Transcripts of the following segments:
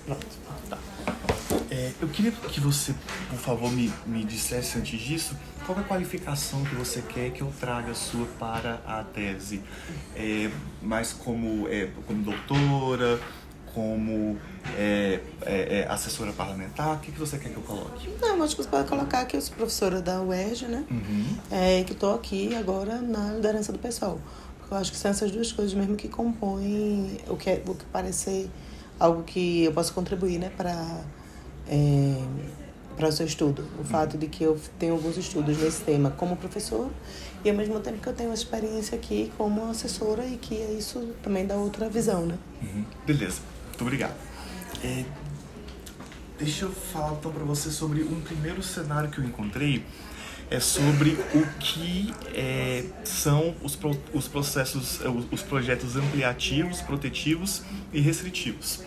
Pronto. Tá. Eu queria que você, por favor, me dissesse antes disso qual é a qualificação que você quer que eu traga sua para a tese. Mas como doutora, como assessora parlamentar, o que você quer que eu coloque? Não, acho que você pode colocar que eu sou professora da UERJ, né? Que estou aqui agora na liderança do pessoal. Porque eu acho que são essas duas coisas mesmo que compõem o que parece ser algo que eu posso contribuir, né, para o seu estudo. O fato de que eu tenho alguns estudos nesse tema como professora e, ao mesmo tempo, que eu tenho uma experiência aqui como assessora e que isso também dá outra visão, né? Beleza, muito obrigado. Deixa eu falar então para você sobre um primeiro cenário que eu encontrei. É sobre o que são os processos, os projetos ampliativos, protetivos e restritivos.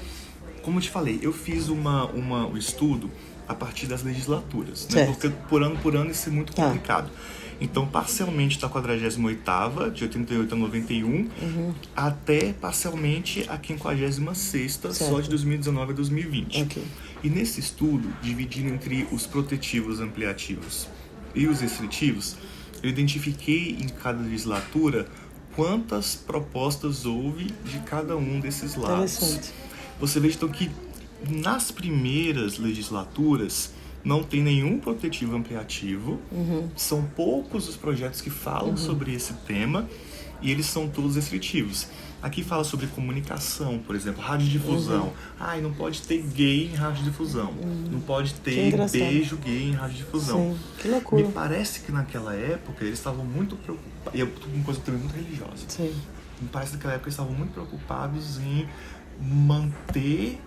Como eu te falei, eu fiz um estudo a partir das legislaturas, né? Porque por ano isso é muito complicado. Então, parcialmente da 48ª, de 88 a 91, até parcialmente a 56ª, só de 2019 a 2020. Okay. E nesse estudo, dividindo entre os protetivos ampliativos e os restritivos, eu identifiquei em cada legislatura quantas propostas houve de cada um desses lados. Interessante. Você vê então que nas primeiras legislaturas não tem nenhum protetivo ampliativo, são poucos os projetos que falam sobre esse tema e eles são todos restritivos. Aqui fala sobre comunicação, por exemplo, radiodifusão. Não pode ter gay em radiodifusão. Não pode ter beijo gay em radiodifusão. Sim, que loucura. Me parece que naquela época eles estavam muito preocupados, e é uma coisa também muito religiosa. Sim. Me parece que naquela época eles estavam muito preocupados em manter...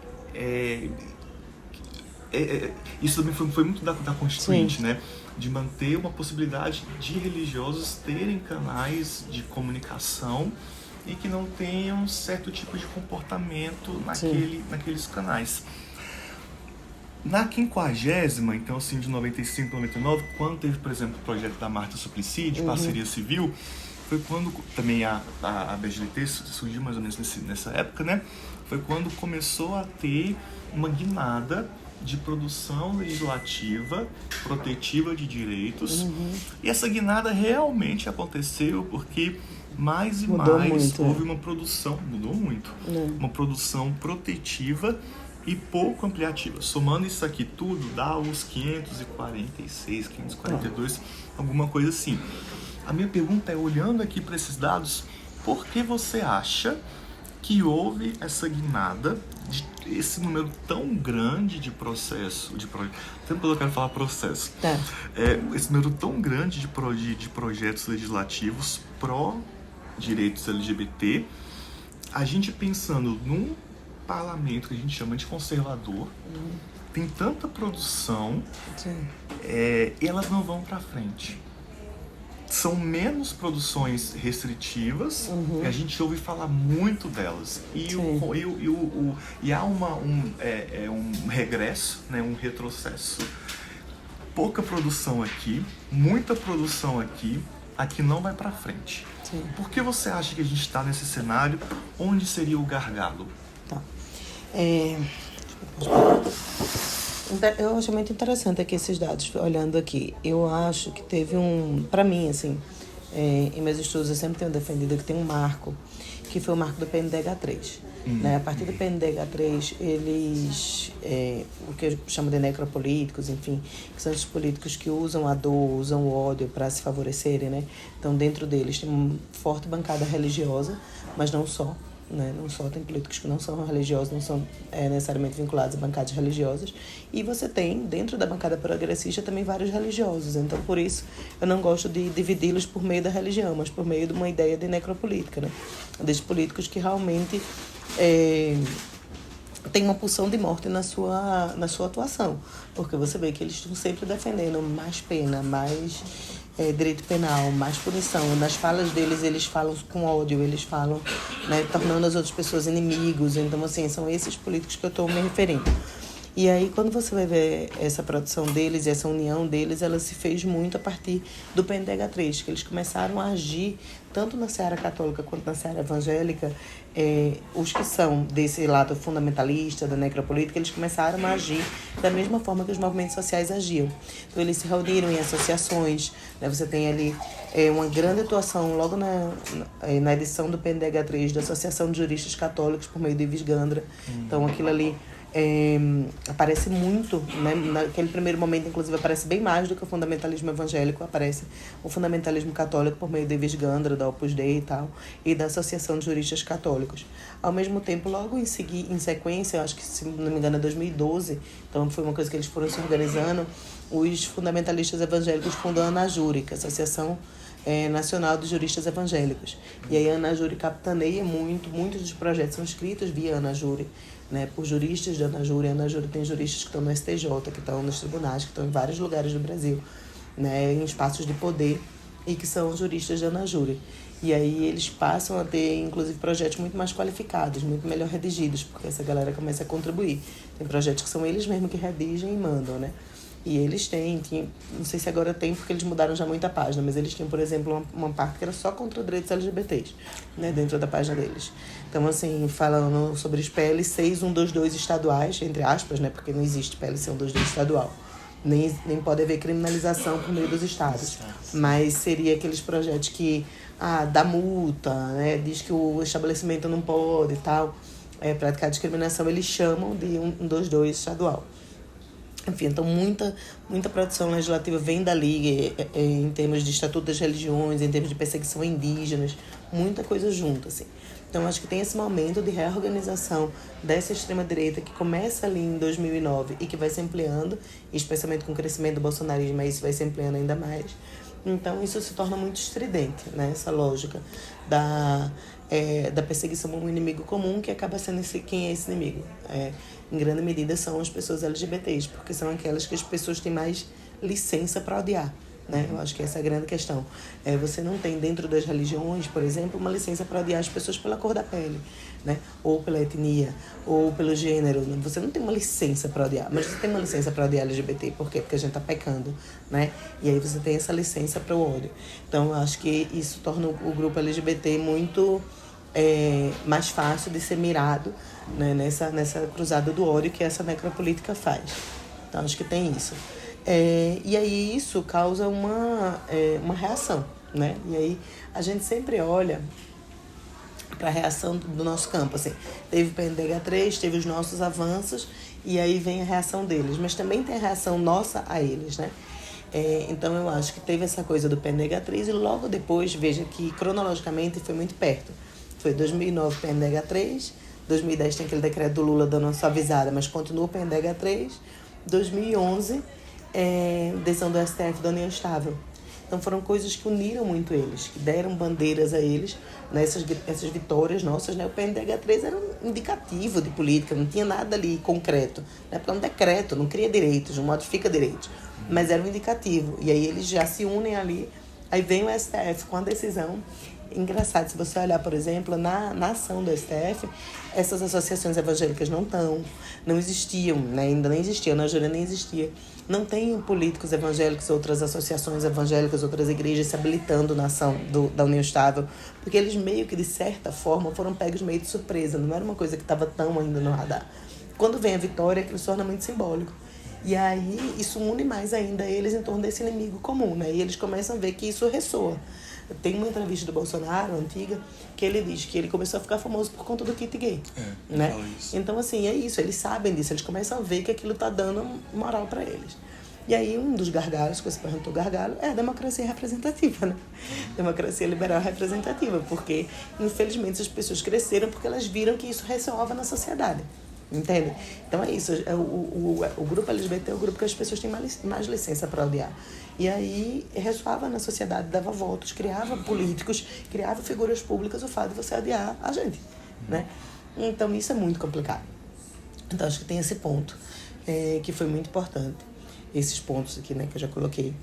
isso também foi muito da Constituinte, né? De manter uma possibilidade de religiosos terem canais de comunicação e que não tenham certo tipo de comportamento naqueles canais. Na 50ª, então assim, de 95 a 99, quando teve, por exemplo, o projeto da Marta Suplicy, de parceria civil, foi quando também a BGLT surgiu mais ou menos nessa época, né? Foi quando começou a ter uma guinada de produção legislativa protetiva de direitos. E essa guinada realmente aconteceu porque mais e mais houve uma produção, uma produção protetiva e pouco ampliativa. Somando isso aqui tudo, dá uns 546, 542, alguma coisa assim. A minha pergunta é, olhando aqui para esses dados, por que você acha que houve essa guinada, esse número tão grande de processo, sempre eu quero falar processo, esse número tão grande de projetos legislativos pró-direitos LGBT, a gente pensando num parlamento que a gente chama de conservador, tem tanta produção, e elas não vão para frente. São menos produções restritivas, e a gente ouve falar muito delas. E há um regresso, né, um retrocesso. Pouca produção aqui, muita produção aqui não vai para frente. Por que você acha que a gente está nesse cenário? Onde seria o gargalo? Eu acho muito interessante aqui esses dados, olhando aqui. Eu acho que teve para mim, assim, em meus estudos eu sempre tenho defendido que tem um marco, que foi o marco do PNDH3. Né? A partir do PNDH3, eles, o que eu chamo de necropolíticos, enfim, que são esses políticos que usam a dor, usam o ódio para se favorecerem, né? Então, dentro deles tem uma forte bancada religiosa, mas não só. Né? Não só tem políticos que não são religiosos, não são necessariamente vinculados a bancadas religiosas, e você tem dentro da bancada progressista também vários religiosos. Então, por isso, eu não gosto de dividi-los por meio da religião, mas por meio de uma ideia de necropolítica, né? Desses políticos que realmente têm uma pulsão de morte na sua atuação, porque você vê que eles estão sempre defendendo mais pena, mais direito penal, mais punição. Nas falas deles, eles falam com ódio, eles falam, né, tornando as outras pessoas inimigos. Então, assim, são esses políticos que eu estou me referindo. E aí, quando você vai ver essa produção deles e essa união deles, ela se fez muito a partir do PNDH3, que eles começaram a agir tanto na seara católica quanto na seara evangélica. Os que são desse lado fundamentalista, da necropolítica, eles começaram a agir da mesma forma que os movimentos sociais agiam. Então, eles se reuniram em associações, né? Você tem ali uma grande atuação logo na edição do PNDH3 da Associação de Juristas Católicos por meio de Ives Gandra. Então, aquilo ali aparece muito, né? Naquele primeiro momento, inclusive, aparece bem mais do que o fundamentalismo evangélico, aparece o fundamentalismo católico por meio de Ives Gandra, da Opus Dei e tal, e da Associação de Juristas Católicos. Ao mesmo tempo, logo em sequência, eu acho que, se não me engano, é 2012, então foi uma coisa que eles foram se organizando, os fundamentalistas evangélicos fundam a ANAJURE, que é a Associação Nacional de Juristas Evangélicos. E aí a ANAJURE capitaneia muitos dos projetos são escritos via ANAJURE, né, por juristas da ANAJURE. A ANAJURE tem juristas que estão no STJ, que estão nos tribunais, que estão em vários lugares do Brasil, né, em espaços de poder, e que são juristas da ANAJURE. E aí eles passam a ter, inclusive, projetos muito mais qualificados, muito melhor redigidos, porque essa galera começa a contribuir. Tem projetos que são eles mesmos que redigem e mandam, né? E eles têm, não sei se agora tem, porque eles mudaram já muito a página, mas eles tinham, por exemplo, uma parte que era só contra direitos LGBTs, né, dentro da página deles. Então, assim, falando sobre os PL6 122 estaduais, entre aspas, né, porque não existe PLC 122 estadual, nem pode haver criminalização por meio dos estados, mas seria aqueles projetos que dá multa, né, diz que o estabelecimento não pode e tal, praticar discriminação, eles chamam de 122 estadual. Enfim, então muita produção legislativa vem dali, em termos de Estatuto das Religiões, em termos de perseguição a indígenas, muita coisa junto, assim. Então, acho que tem esse momento de reorganização dessa extrema-direita que começa ali em 2009 e que vai se ampliando, especialmente com o crescimento do bolsonarismo, aí isso vai se ampliando ainda mais. Então, isso se torna muito estridente, né? Essa lógica da perseguição a um inimigo comum, que acaba sendo quem é esse inimigo. Em grande medida são as pessoas LGBTs, porque são aquelas que as pessoas têm mais licença para odiar, né? Eu acho que essa é a grande questão. Você não tem dentro das religiões, por exemplo, uma licença para odiar as pessoas pela cor da pele, né? Ou pela etnia, ou pelo gênero. Você não tem uma licença para odiar, mas você tem uma licença para odiar LGBT. Por quê? Porque a gente está pecando, né? E aí você tem essa licença para o ódio. Então, eu acho que isso torna o grupo LGBT muito mais fácil de ser mirado, né, nessa cruzada do ódio que essa necropolítica faz. Então, acho que tem isso. E aí isso causa uma reação, né? E aí a gente sempre olha para a reação do nosso campo, assim. Teve o PNDH3, teve os nossos avanços, e aí vem a reação deles. Mas também tem a reação nossa a eles, né? Então eu acho que teve essa coisa do PNDH3 e logo depois, veja que cronologicamente foi muito perto. Foi 2009 PNDH3, 2010 tem aquele decreto do Lula dando uma suavizada, mas continua o PNDH3, 2011 decisão do STF da União Estável. Então foram coisas que uniram muito eles, que deram bandeiras a eles, nessas vitórias nossas, né? O PNDH3 era um indicativo de política, não tinha nada ali concreto, né? Porque é um decreto, não cria direitos, não modifica direitos, mas era um indicativo. E aí eles já se unem ali, aí vem o STF com a decisão. Engraçado, se você olhar, por exemplo, na ação do STF, essas associações evangélicas não existiam, né? Ainda nem existiam, na ANAJURE nem existia. Não tem políticos evangélicos, outras associações evangélicas, outras igrejas se habilitando na ação da União Estável, porque eles meio que, de certa forma, foram pegos meio de surpresa, não era uma coisa que estava tão ainda no radar. Quando vem a vitória, aquilo se torna muito simbólico. E aí, isso une mais ainda eles em torno desse inimigo comum, né? E eles começam a ver que isso ressoa. Tem uma entrevista do Bolsonaro, antiga, que ele diz que ele começou a ficar famoso por conta do kit gay, né? Então, assim, é isso, eles sabem disso, eles começam a ver que aquilo tá dando moral para eles. E aí, um dos gargalos, que você perguntou, gargalo, é a democracia representativa, né? Democracia liberal representativa, porque, infelizmente, as pessoas cresceram porque elas viram que isso ressoava na sociedade. Entende? Então é isso, o grupo LGBT é o grupo que as pessoas têm mais licença para odiar. E aí ressoava na sociedade, dava votos, criava políticos, criava figuras públicas o fato de você odiar a gente, né? Então isso é muito complicado. Então acho que tem esse ponto, que foi muito importante. Esses pontos aqui, né, que eu já coloquei.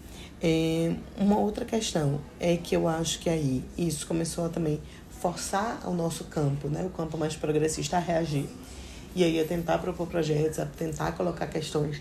Uma outra questão é que eu acho que aí isso começou a também forçar o nosso campo, né, o campo mais progressista, a reagir. e aí a tentar propor projetos, a tentar colocar questões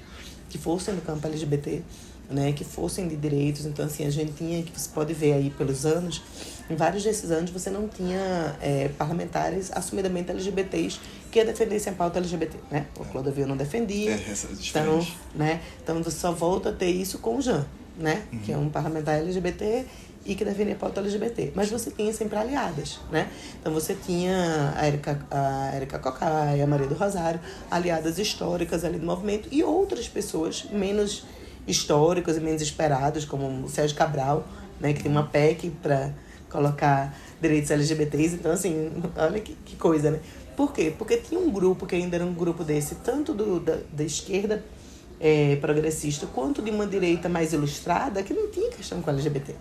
que fossem do campo LGBT, né, que fossem de direitos. Então, assim, a gente tinha, que você pode ver aí pelos anos, em vários desses anos você não tinha parlamentares assumidamente LGBTs que defendessem a pauta LGBT, né? O Clodovil não defendia. Então, né? Então, você só volta a ter isso com o Jean, né? Que é um parlamentar LGBT e que defendia a pauta LGBT. Mas você tinha sempre aliadas, né? Então, você tinha a Érica Cocai, a Maria do Rosário, aliadas históricas ali do movimento, e outras pessoas menos históricos e menos esperados, como o Sérgio Cabral, né, que tem uma PEC para colocar direitos LGBTs. Então, assim, olha que coisa, né? Por quê? Porque tinha um grupo que ainda era um grupo desse, tanto da esquerda progressista, quanto de uma direita mais ilustrada, que não tinha questão com LGBT.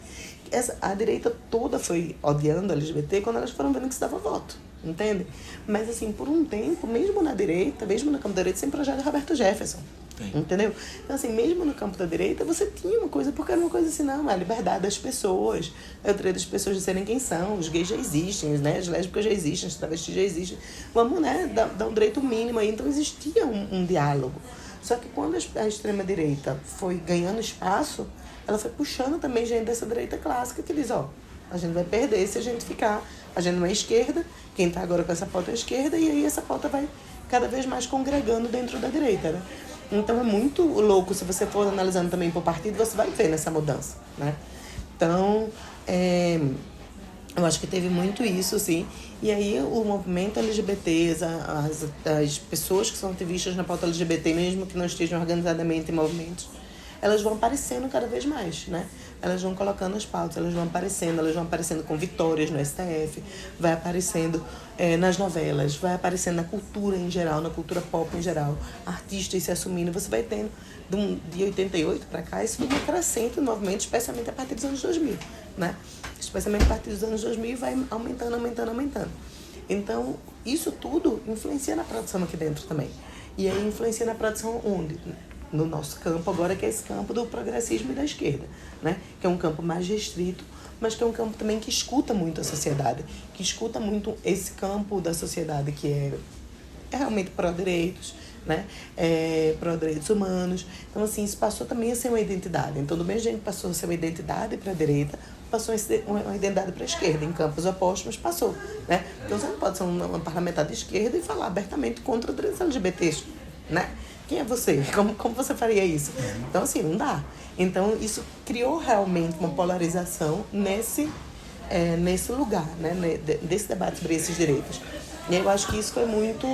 A direita toda foi odiando a LGBT quando elas foram vendo que se dava voto, entende? Mas, assim, por um tempo, mesmo na direita, mesmo no campo da direita, sempre projeto de Roberto Jefferson. Entendeu? Então, assim, mesmo no campo da direita, você tinha uma coisa, porque era uma coisa assim, não, é a liberdade das pessoas, é o direito das pessoas de serem quem são, os gays já existem, né? As lésbicas já existem, as travestis já existem, vamos, né, dar um direito mínimo aí. Então, existia um diálogo. Só que quando a extrema-direita foi ganhando espaço, ela foi puxando também gente dessa direita clássica, que diz, ó, a gente vai perder se a gente ficar, a gente não é esquerda, quem tá agora com essa pauta é esquerda, e aí essa pauta vai cada vez mais congregando dentro da direita, né? Então é muito louco, se você for analisando também por partido, você vai ver nessa mudança, né? Então, eu acho que teve muito isso, assim. E aí o movimento LGBT, as pessoas que são ativistas na pauta LGBT, mesmo que não estejam organizadamente em movimentos, elas vão aparecendo cada vez mais, né? Elas vão colocando as pautas, elas vão aparecendo com vitórias no STF, vai aparecendo nas novelas, vai aparecendo na cultura em geral, na cultura pop em geral, artistas se assumindo. Você vai tendo, de 88 para cá, isso foi crescente no movimento, especialmente a partir dos anos 2000, né? Especialmente a partir dos anos 2000, vai aumentando. Então, isso tudo influencia na produção aqui dentro também. E aí influencia na produção onde? No nosso campo agora, que é esse campo do progressismo e da esquerda, né? Que é um campo mais restrito, mas que é um campo também que escuta muito a sociedade, que escuta muito esse campo da sociedade que é realmente pró-direitos, né? Pró-direitos humanos. Então, assim, isso passou também a ser uma identidade. Então, do mesmo jeito que passou a ser uma identidade para a direita, passou a ser uma identidade para a esquerda, em campos opostos, mas passou, né? Então, você não pode ser uma parlamentar de esquerda e falar abertamente contra direitos LGBTs, né? Quem é você? Como você faria isso? Então, assim, não dá. Então, isso criou realmente uma polarização nesse lugar, né? Desse debate sobre esses direitos. E eu acho que isso foi muito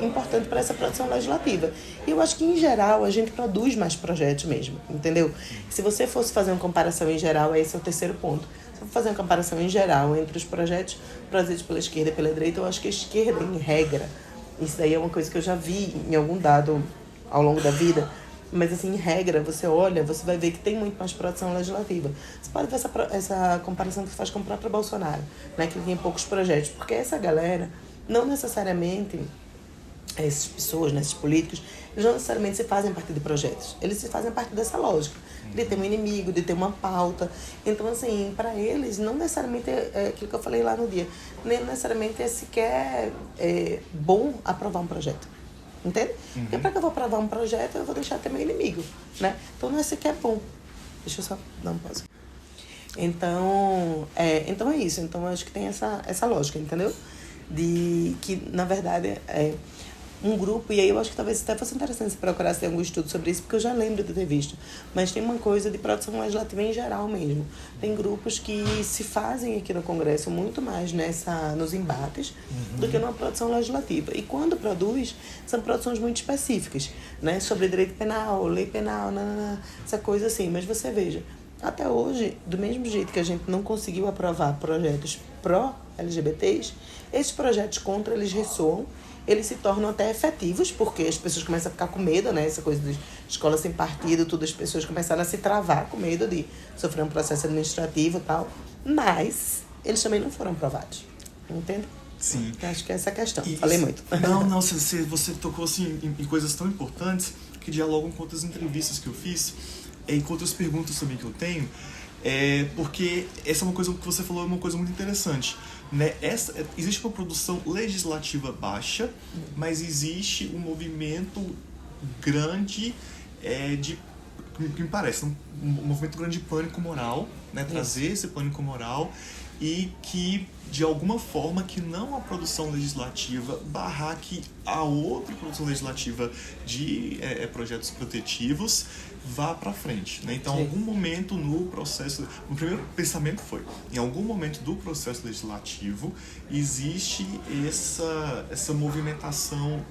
importante para essa produção legislativa. E eu acho que, em geral, a gente produz mais projetos mesmo, entendeu? Se você fosse fazer uma comparação em geral, esse é o terceiro ponto. Se eu for fazer uma comparação em geral entre os projetos produzidos pela esquerda e pela direita, eu acho que a esquerda, em regra, isso daí é uma coisa que eu já vi em algum dado ao longo da vida, mas, assim, em regra, você olha, você vai ver que tem muito mais produção legislativa. Você pode ver essa comparação que se faz com o próprio Bolsonaro, né, que tem poucos projetos, porque essa galera, não necessariamente, essas pessoas, né, esses políticos, eles não necessariamente se fazem parte de projetos, eles se fazem parte dessa lógica, de ter um inimigo, de ter uma pauta. Então, assim, para eles, não necessariamente é aquilo que eu falei lá no dia, nem necessariamente é sequer bom aprovar um projeto. Entende? Porque para que eu vou aprovar um projeto, eu vou deixar de ter meu inimigo, né? Então, não é sequer bom. Deixa eu só dar uma pausa. Então é isso. Então, eu acho que tem essa lógica, entendeu? De que, na verdade, um grupo, e aí eu acho que talvez até fosse interessante se procurasse ter algum estudo sobre isso, porque eu já lembro de ter visto, mas tem uma coisa de produção legislativa em geral mesmo. Tem grupos que se fazem aqui no Congresso muito mais nos embates do que numa produção legislativa. E quando produz, são produções muito específicas, né? Sobre direito penal, lei penal, essa coisa assim. Mas você veja, até hoje, do mesmo jeito que a gente não conseguiu aprovar projetos pró-LGBTs, esses projetos contra, eles ressoam, eles se tornam até efetivos, porque as pessoas começam a ficar com medo, né? Essa coisa de escola sem partido, tudo, as pessoas começaram a se travar com medo de sofrer um processo administrativo e tal, mas eles também não foram aprovados, entende? Sim. Eu acho que é essa a questão. Falei muito. Não, você tocou assim, em coisas tão importantes que dialogam com outras entrevistas que eu fiz e com outras perguntas também que eu tenho, porque essa é uma coisa que você falou, é uma coisa muito interessante. né? Existe uma produção legislativa baixa, mas existe um movimento grande que me parece, um movimento grande de pânico moral, né? Trazer esse pânico moral e que, de alguma forma, que não a produção legislativa barrar que a outra produção legislativa de projetos protetivos vá para frente, né? Então, em algum momento no processo, o primeiro pensamento foi, em algum momento do processo legislativo existe essa movimentação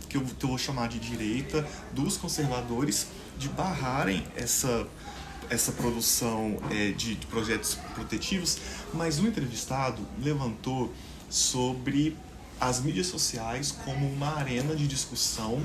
que eu vou chamar de direita, dos conservadores, de barrarem essa produção de projetos protetivos, mas o entrevistado levantou sobre as mídias sociais como uma arena de discussão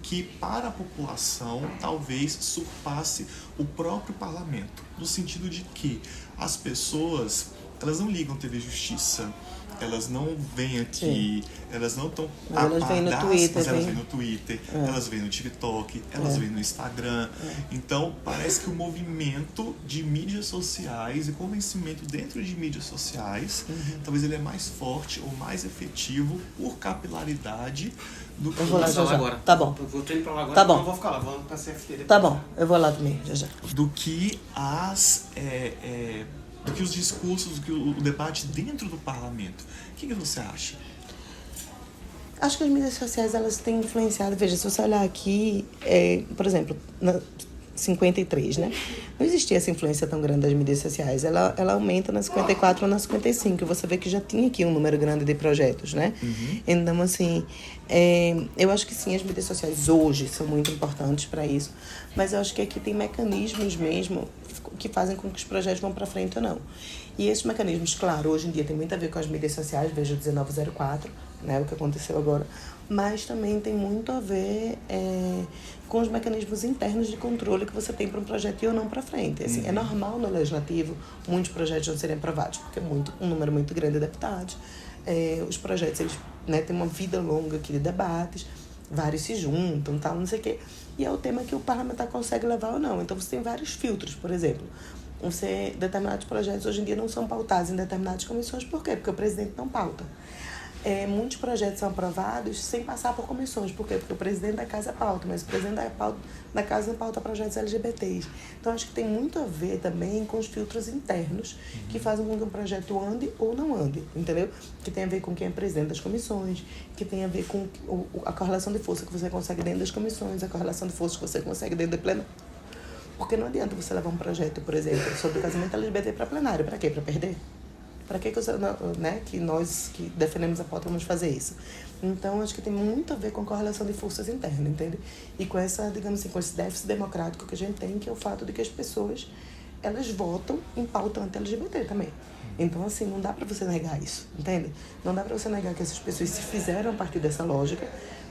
que, para a população, talvez surpasse o próprio parlamento, no sentido de que as pessoas, elas não ligam TV Justiça, elas não vêm aqui, elas não estão elas vêm no Twitter, mas elas vêm no Twitter, elas vêm no TikTok, elas vêm no Instagram. Então, parece que o movimento de mídias sociais e convencimento dentro de mídias sociais, talvez ele é mais forte ou mais efetivo por capilaridade do que... Eu vou lá já. Agora. Tá bom. Eu vou indo pra lá agora, tá bom. Não vou ficar lá, vou pra CFT depois. Tá bom, eu vou lá também, já. Do que do que os discursos, do que o debate dentro do parlamento. O que você acha? Acho que as mídias sociais, elas têm influenciado. Veja, se você olhar aqui, por exemplo, na 53, né? Não existia essa influência tão grande das mídias sociais. Ela aumenta na 54 ou na 55. Você vê que já tinha aqui um número grande de projetos, né? Então, assim, eu acho que sim, as mídias sociais hoje são muito importantes para isso. Mas eu acho que aqui tem mecanismos mesmo que fazem com que os projetos vão para frente ou não. E esses mecanismos, claro, hoje em dia tem muito a ver com as mídias sociais, veja o 1904, né, o que aconteceu agora, mas também tem muito a ver com os mecanismos internos de controle que você tem para um projeto ir ou não para frente. Assim, é normal no legislativo muitos projetos não serem aprovados, porque é um número muito grande de deputados. Os projetos, eles, né, têm uma vida longa aqui de debates, vários se juntam, tal, não sei o quê. E é o tema que o parlamentar consegue levar ou não. Então, você tem vários filtros, por exemplo. Determinados projetos hoje em dia não são pautados em determinadas comissões. Por quê? Porque o presidente não pauta. Muitos projetos são aprovados sem passar por comissões. Por quê? Porque o presidente da casa pauta, mas o presidente da casa não pauta projetos LGBTs. Então, acho que tem muito a ver também com os filtros internos que fazem com que um projeto ande ou não ande, entendeu? Que tem a ver com quem é presidente das comissões, que tem a ver com a correlação de força que você consegue dentro das comissões, a correlação de força que você consegue dentro do plenário. Porque não adianta você levar um projeto, por exemplo, sobre o casamento LGBT para plenário. Para quê? Para perder? Para que nós que defendemos a pauta vamos fazer isso? Então, acho que tem muito a ver com a correlação de forças internas, entende? E com digamos assim, com esse déficit democrático que a gente tem, que é o fato de que as pessoas, elas votam em pauta anti-LGBT também. Então, assim, não dá para você negar isso, entende? Não dá para você negar que essas pessoas se fizeram a partir dessa lógica,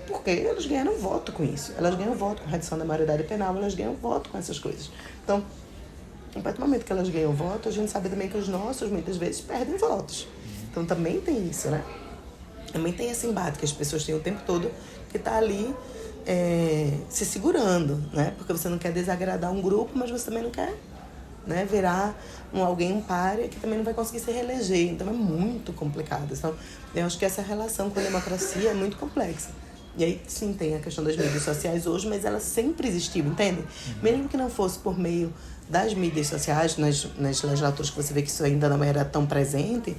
porque elas ganharam voto com isso. Elas ganham voto com redução da maioridade penal, elas ganham voto com essas coisas. Então, a partir do momento que elas ganham voto, a gente sabe também que os nossos, muitas vezes, perdem votos. Então, também tem isso, né? Também tem esse embate que as pessoas têm o tempo todo, que está ali se segurando, né? Porque você não quer desagradar um grupo, mas você também não quer, né, virar um pária que também não vai conseguir se reeleger. Então, é muito complicado. Então, eu acho que essa relação com a democracia é muito complexa. E aí, sim, tem a questão das mídias sociais hoje, mas ela sempre existiu, entende? Mesmo que não fosse por meio das mídias sociais, nas legislaturas que você vê que isso ainda não era tão presente,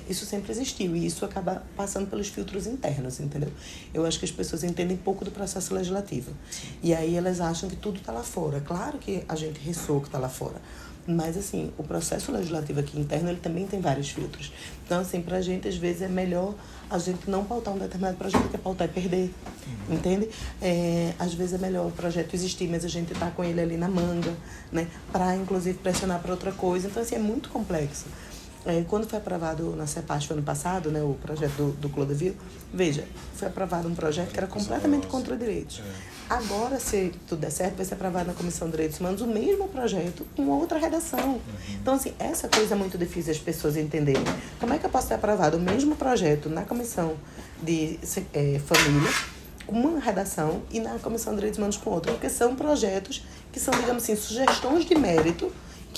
isso sempre existiu. E isso acaba passando pelos filtros internos, entendeu? Eu acho que as pessoas entendem pouco do processo legislativo. E aí elas acham que tudo está lá fora. Claro que a gente ressoa que está lá fora. Mas, assim, o processo legislativo aqui interno, ele também tem vários filtros. Então, assim, pra gente, às vezes, é melhor a gente não pautar um determinado projeto, que é pautar e perder, entende? Às vezes é melhor o projeto existir, mas a gente tá com ele ali na manga, né? Pra, inclusive, pressionar para outra coisa. Então, assim, é muito complexo. Quando foi aprovado na CEPASP ano passado, né, o projeto do Clodovil, veja, foi aprovado um projeto que era completamente contra direitos. Agora, se tudo der certo, vai ser aprovado na Comissão de Direitos Humanos o mesmo projeto com outra redação. Então, assim, essa coisa é muito difícil as pessoas entenderem. Como é que eu posso ter aprovado o mesmo projeto na Comissão de Família, com uma redação, e na Comissão de Direitos Humanos com outra? Porque são projetos que são, digamos assim, sugestões de mérito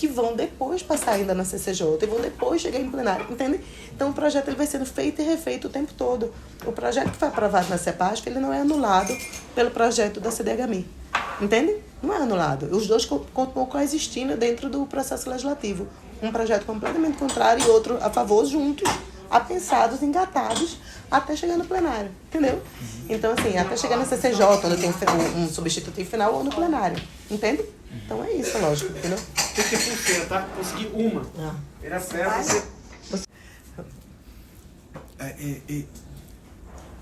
que vão depois passar ainda na CCJ e vão depois chegar em plenário, entende? Então o projeto ele vai sendo feito e refeito o tempo todo. O projeto que foi aprovado na CEPASC, ele não é anulado pelo projeto da CDHMI, entende? Não é anulado. Os dois continuam coexistindo dentro do processo legislativo. Um projeto completamente contrário e outro a favor, juntos, apensados, engatados, até chegar no plenário, entendeu? Então, assim, até chegar na CCJ, onde tem um substitutivo final, ou no plenário, entende? Então é isso, lógico, entendeu? Tem que ter pulseira, tá? Consegui uma. Era pra você...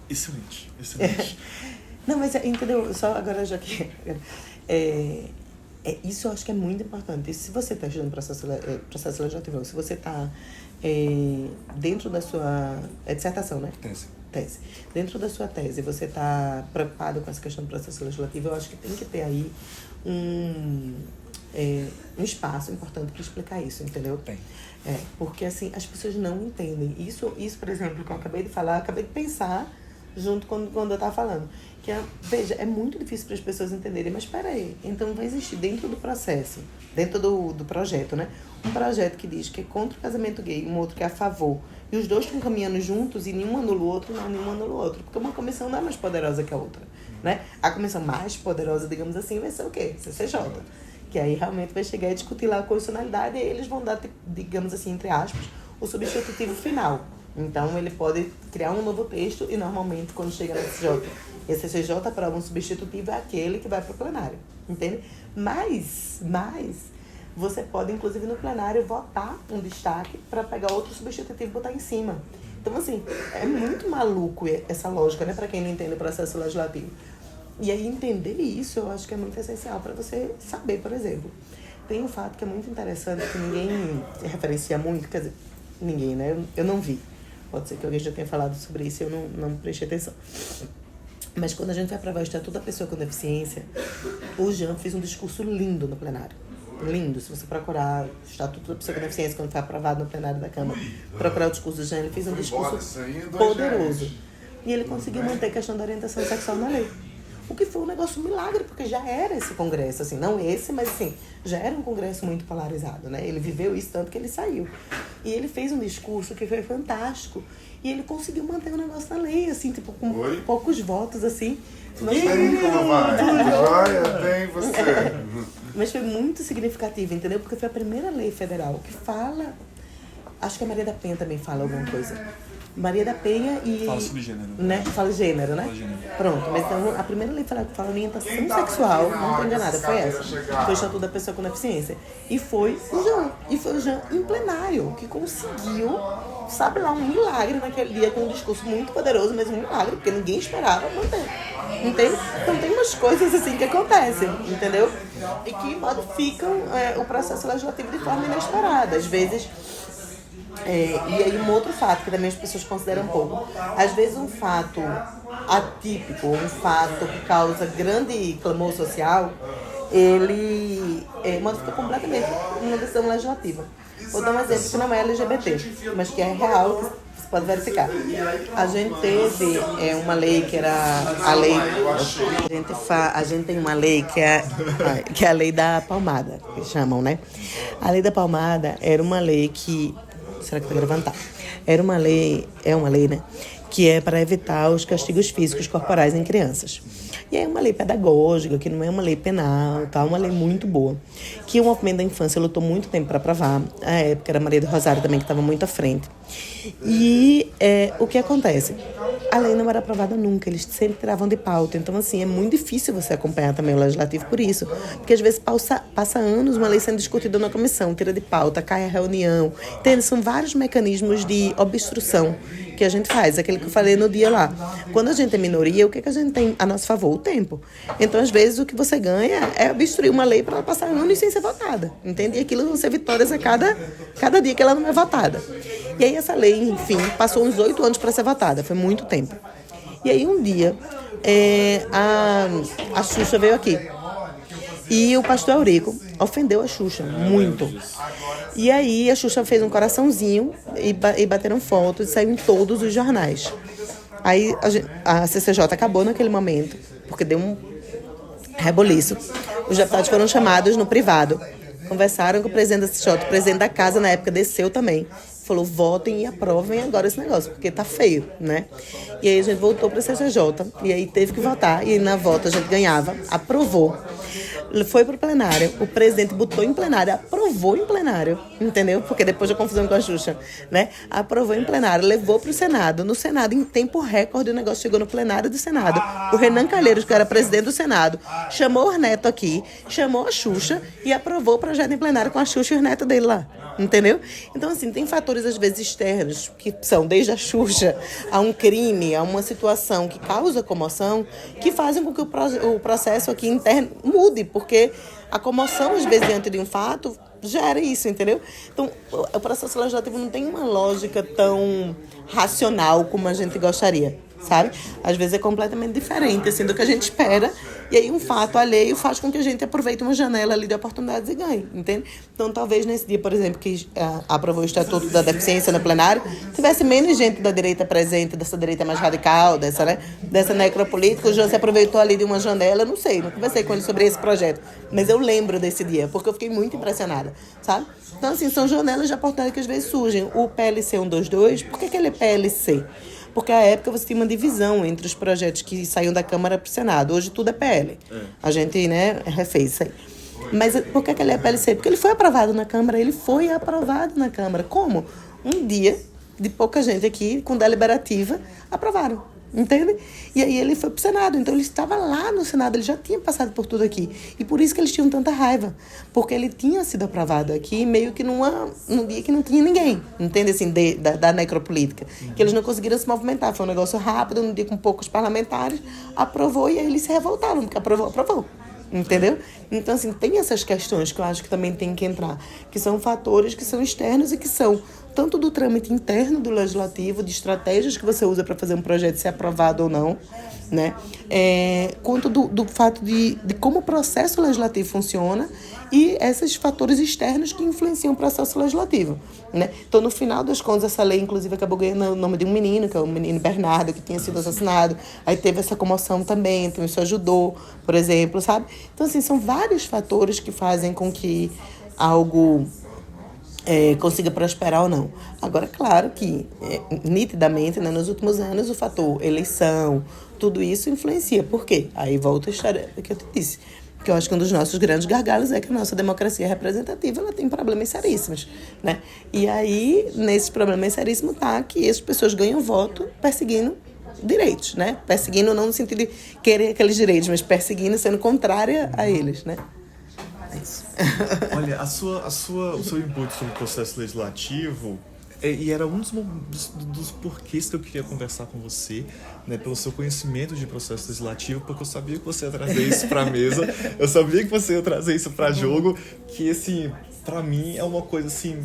Excelente. Não, mas entendeu? Só agora já que... isso eu acho que é muito importante. Se você está estudando processo legislativo, se você está dentro da sua dissertação, né? Tese. Dentro da sua tese, você está preocupado com essa questão do processo legislativo, eu acho que tem que ter aí um espaço importante para explicar isso, entendeu? Tem. Porque, assim, as pessoas não entendem. Isso, por exemplo, que eu acabei de falar, acabei de pensar junto quando eu estava falando. Veja, é muito difícil para as pessoas entenderem, mas espera aí, então vai existir dentro do processo, dentro do projeto, né? Um projeto que diz que é contra o casamento gay, um outro que é a favor, e os dois estão caminhando juntos e nenhum anula o outro, não, nenhum anula o outro, porque uma comissão não é mais poderosa que a outra, né? A comissão mais poderosa, digamos assim, vai ser o quê? CCJ, que aí realmente vai chegar e discutir lá a constitucionalidade e eles vão dar, digamos assim, entre aspas, o substitutivo final. Então, ele pode criar um novo texto e, normalmente, quando chega na CCJ, e a CCJ aprova um substitutivo, é aquele que vai para o plenário, entende? Mas, você pode, inclusive, no plenário, votar um destaque para pegar outro substitutivo e botar em cima. Então, assim, é muito maluco essa lógica, né? Para quem não entende o processo legislativo. E aí, entender isso, eu acho que é muito essencial para você saber, por exemplo. Tem um fato que é muito interessante, que ninguém referencia muito, quer dizer, ninguém, né? Eu não vi. Pode ser que alguém já tenha falado sobre isso e eu não prestei atenção. Mas quando a gente vai aprovar o Estatuto da Pessoa com Deficiência, o Jean fez um discurso lindo no plenário. Lindo. Se você procurar o Estatuto da Pessoa com Deficiência, quando foi aprovado no plenário da Câmara, procurar o discurso do Jean, ele fez um discurso poderoso. E ele conseguiu manter a questão da orientação sexual na lei. O que foi um negócio milagre, porque já era esse congresso, assim, não esse, mas assim, já era um congresso muito polarizado, né? Ele viveu isso tanto que ele saiu. E ele fez um discurso que foi fantástico. E ele conseguiu manter o negócio na lei, assim, tipo, com poucos votos, assim. Mas mas foi muito significativo, entendeu? Porque foi a primeira lei federal que fala... Acho que a Maria da Penha também fala alguma coisa. Maria da Penha e... Fala sobre gênero. Né? Fala gênero, né? Fala gênero. Pronto, mas então a primeira lei fala orientação sexual, não estou enganada, foi essa. Foi o Estatuto da Pessoa com Deficiência. E foi o Jean. E foi o Jean em plenário, que conseguiu, sabe lá, um milagre naquele dia, com um discurso muito poderoso, mas um milagre, porque ninguém esperava manter. Entende? Então tem umas coisas assim que acontecem, entendeu? E que modificam o processo legislativo de forma inesperada. Às vezes... e aí um outro fato que também as pessoas consideram pouco. Às vezes um fato atípico, um fato que causa grande clamor social, ele modifica completamente uma decisão legislativa. Vou dar um exemplo que não é LGBT, mas que é real, que você pode verificar. A gente teve uma lei que era a lei... A gente tem uma lei que é a lei da palmada, que chamam, né? A lei da palmada era uma lei que... Será que tá gravando? Tá. É uma lei, né? Que é para evitar os castigos físicos corporais em crianças. E é uma lei pedagógica, que não é uma lei penal, tá? Uma lei muito boa. Que o movimento da infância lutou muito tempo para aprovar. À época era Maria do Rosário também, que estava muito à frente. E o que acontece? A lei não era aprovada nunca, eles sempre tiravam de pauta. Então, assim, é muito difícil você acompanhar também o legislativo por isso. Porque, às vezes, passa anos uma lei sendo discutida na comissão, tira de pauta, cai a reunião. Entende? São vários mecanismos de obstrução que a gente faz. Aquele que eu falei no dia lá. Quando a gente é minoria, o que a gente tem a nosso favor? O tempo. Então, às vezes, o que você ganha é obstruir uma lei para ela passar anos sem ser votada. Entende? E aquilo vão ser vitórias a cada dia que ela não é votada. E aí, essa lei, enfim, passou uns 8 anos para ser votada. Foi muito tempo. E aí, um dia, a Xuxa veio aqui. E o pastor Eurico ofendeu a Xuxa muito. E aí, a Xuxa fez um coraçãozinho e bateram fotos e saiu em todos os jornais. Aí, a CCJ acabou naquele momento, porque deu um reboliço. Os deputados foram chamados no privado. conversaram com o presidente da CJ. O presidente da casa, na época, desceu também. Falou, votem e aprovem agora esse negócio, porque tá feio, né? E aí a gente voltou para a CCJ, e aí teve que votar, e aí na volta a gente ganhava, aprovou. Foi pro plenário, o presidente botou em plenário, aprovou em plenário, entendeu? Porque depois da confusão com a Xuxa, né? Aprovou em plenário, levou pro Senado. No Senado, em tempo recorde, o negócio chegou no plenário do Senado. O Renan Calheiros, que era presidente do Senado, chamou o Neto aqui, chamou a Xuxa e aprovou o projeto em plenário com a Xuxa e o neto dele lá. Entendeu? Então, assim, tem fatores, às vezes, externos, que são desde a Xuxa a um crime, a uma situação que causa comoção, que fazem com que o processo aqui interno mude, porque a comoção, às vezes, diante de um fato, gera isso, entendeu? Então, o processo legislativo não tem uma lógica tão racional como a gente gostaria, sabe? Às vezes é completamente diferente, assim, do que a gente espera, e aí um fato alheio faz com que a gente aproveite uma janela ali de oportunidades e ganhe, entende? Então, talvez nesse dia, por exemplo, que aprovou o Estatuto da Deficiência no plenário, tivesse menos gente da direita presente, dessa direita mais radical, dessa necropolítica, o João se aproveitou ali de uma janela, não sei, não conversei com ele sobre esse projeto, mas eu lembro desse dia, porque eu fiquei muito impressionada, sabe? Então, assim, são janelas de oportunidade que às vezes surgem. O PLC 122, por que ele é PLC? Porque à época você tinha uma divisão entre os projetos que saíam da Câmara para o Senado. Hoje tudo é PL. A gente, né, refez isso aí. Mas por que ele é PLC? Porque ele foi aprovado na Câmara. Ele foi aprovado na Câmara. Como? Um dia, de pouca gente aqui, com deliberativa, aprovaram. Entende? E aí ele foi pro Senado. Então ele estava lá no Senado. Ele já tinha passado por tudo aqui. E por isso que eles tinham tanta raiva. Porque ele tinha sido aprovado aqui meio que num dia que não tinha ninguém. Entende? Assim, da necropolítica. Que eles não conseguiram se movimentar. Foi um negócio rápido, num dia com poucos parlamentares. Aprovou e aí eles se revoltaram. Porque aprovou. Entendeu? Então, assim, tem essas questões que eu acho que também tem que entrar. Que são fatores que são externos e que são tanto do trâmite interno do legislativo, de estratégias que você usa para fazer um projeto ser aprovado ou não, né? Quanto do fato de como o processo legislativo funciona e esses fatores externos que influenciam o processo legislativo, né? Então, no final das contas, essa lei, inclusive, acabou ganhando o nome de um menino, que é o menino Bernardo, que tinha sido assassinado. Aí teve essa comoção também, então isso ajudou, por exemplo, sabe? Então, assim, são vários fatores que fazem com que algo consiga prosperar ou não. Agora, claro que, nitidamente, né, nos últimos anos, o fator eleição, tudo isso influencia. Por quê? Aí volta a história que eu te disse. Que eu acho que um dos nossos grandes gargalos é que a nossa democracia representativa ela tem problemas seríssimos, né? E aí, nesses problemas seríssimos, tá que as pessoas ganham voto perseguindo direitos, né? Perseguindo não no sentido de querer aqueles direitos, mas perseguindo, sendo contrária a eles, né? É isso. Olha, o seu input sobre o processo legislativo, e era um dos porquês que eu queria conversar com você, né, pelo seu conhecimento de processo legislativo, porque eu sabia que você ia trazer isso para a mesa, eu sabia que você ia trazer isso para jogo, que, assim, para mim é uma coisa, assim,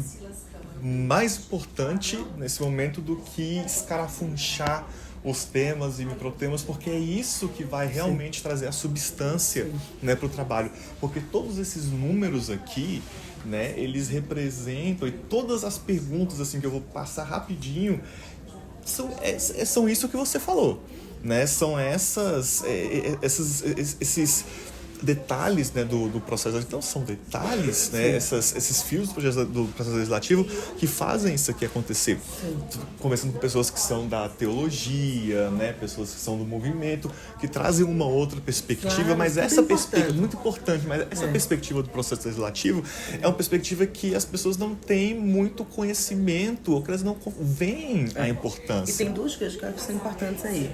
mais importante nesse momento do que escarafunchar os temas e microtemas, porque é isso que vai realmente trazer a substância, né, para o trabalho. Porque todos esses números aqui, né, eles representam, e todas as perguntas assim, que eu vou passar rapidinho, são isso que você falou. Né? São esses detalhes, né, do processo. Então são detalhes, né, esses fios do processo legislativo que fazem isso aqui acontecer. Conversando com pessoas que são da teologia, né, pessoas que são do movimento, que trazem uma outra perspectiva, claro, mas essa perspectiva muito importante, mas essa perspectiva do processo legislativo é uma perspectiva que as pessoas não têm muito conhecimento, ou que elas não veem a importância. E tem duas coisas que eu acho que são importantes aí.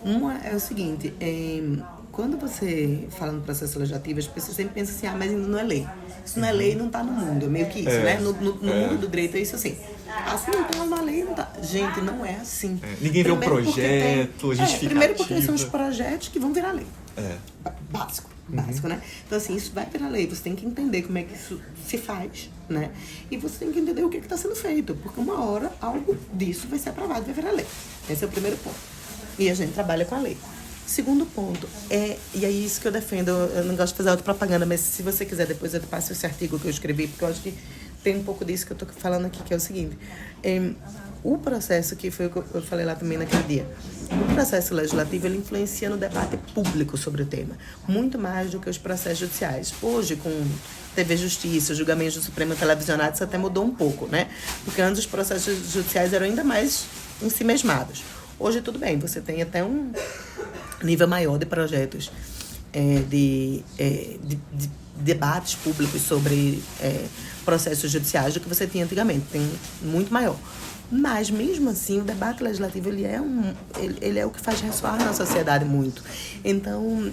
Uma é o seguinte, quando você fala no processo legislativo, as pessoas sempre pensam assim, mas ainda não é lei. Se não é lei, não está no mundo. É meio que isso, né? No mundo do direito é isso assim. Assim, então uma lei não tá. Gente, não é assim. Ninguém vê um projeto, justificativo. Primeiro porque são os projetos que vão virar lei. Básico, né? Então, assim, isso vai virar lei. Você tem que entender como é que isso se faz, né? E você tem que entender o que está sendo feito. Porque uma hora, algo disso vai ser aprovado, vai virar lei. Esse é o primeiro ponto. E a gente trabalha com a lei. Segundo ponto, e é isso que eu defendo, eu não gosto de fazer autopropaganda, mas se você quiser, depois eu te passo esse artigo que eu escrevi, porque eu acho que tem um pouco disso que eu estou falando aqui, que é o seguinte, o processo, que foi o que eu falei lá também naquele dia, o processo legislativo, ele influencia no debate público sobre o tema, muito mais do que os processos judiciais. Hoje, com TV Justiça, julgamento do Supremo televisionado, isso até mudou um pouco, né? Porque antes os processos judiciais eram ainda mais ensimesmados. Hoje, tudo bem, você tem até um nível maior de projetos, de debates públicos sobre processos judiciais do que você tinha antigamente. Tem muito maior. Mas, mesmo assim, o debate legislativo ele é o que faz ressoar na sociedade muito. Então,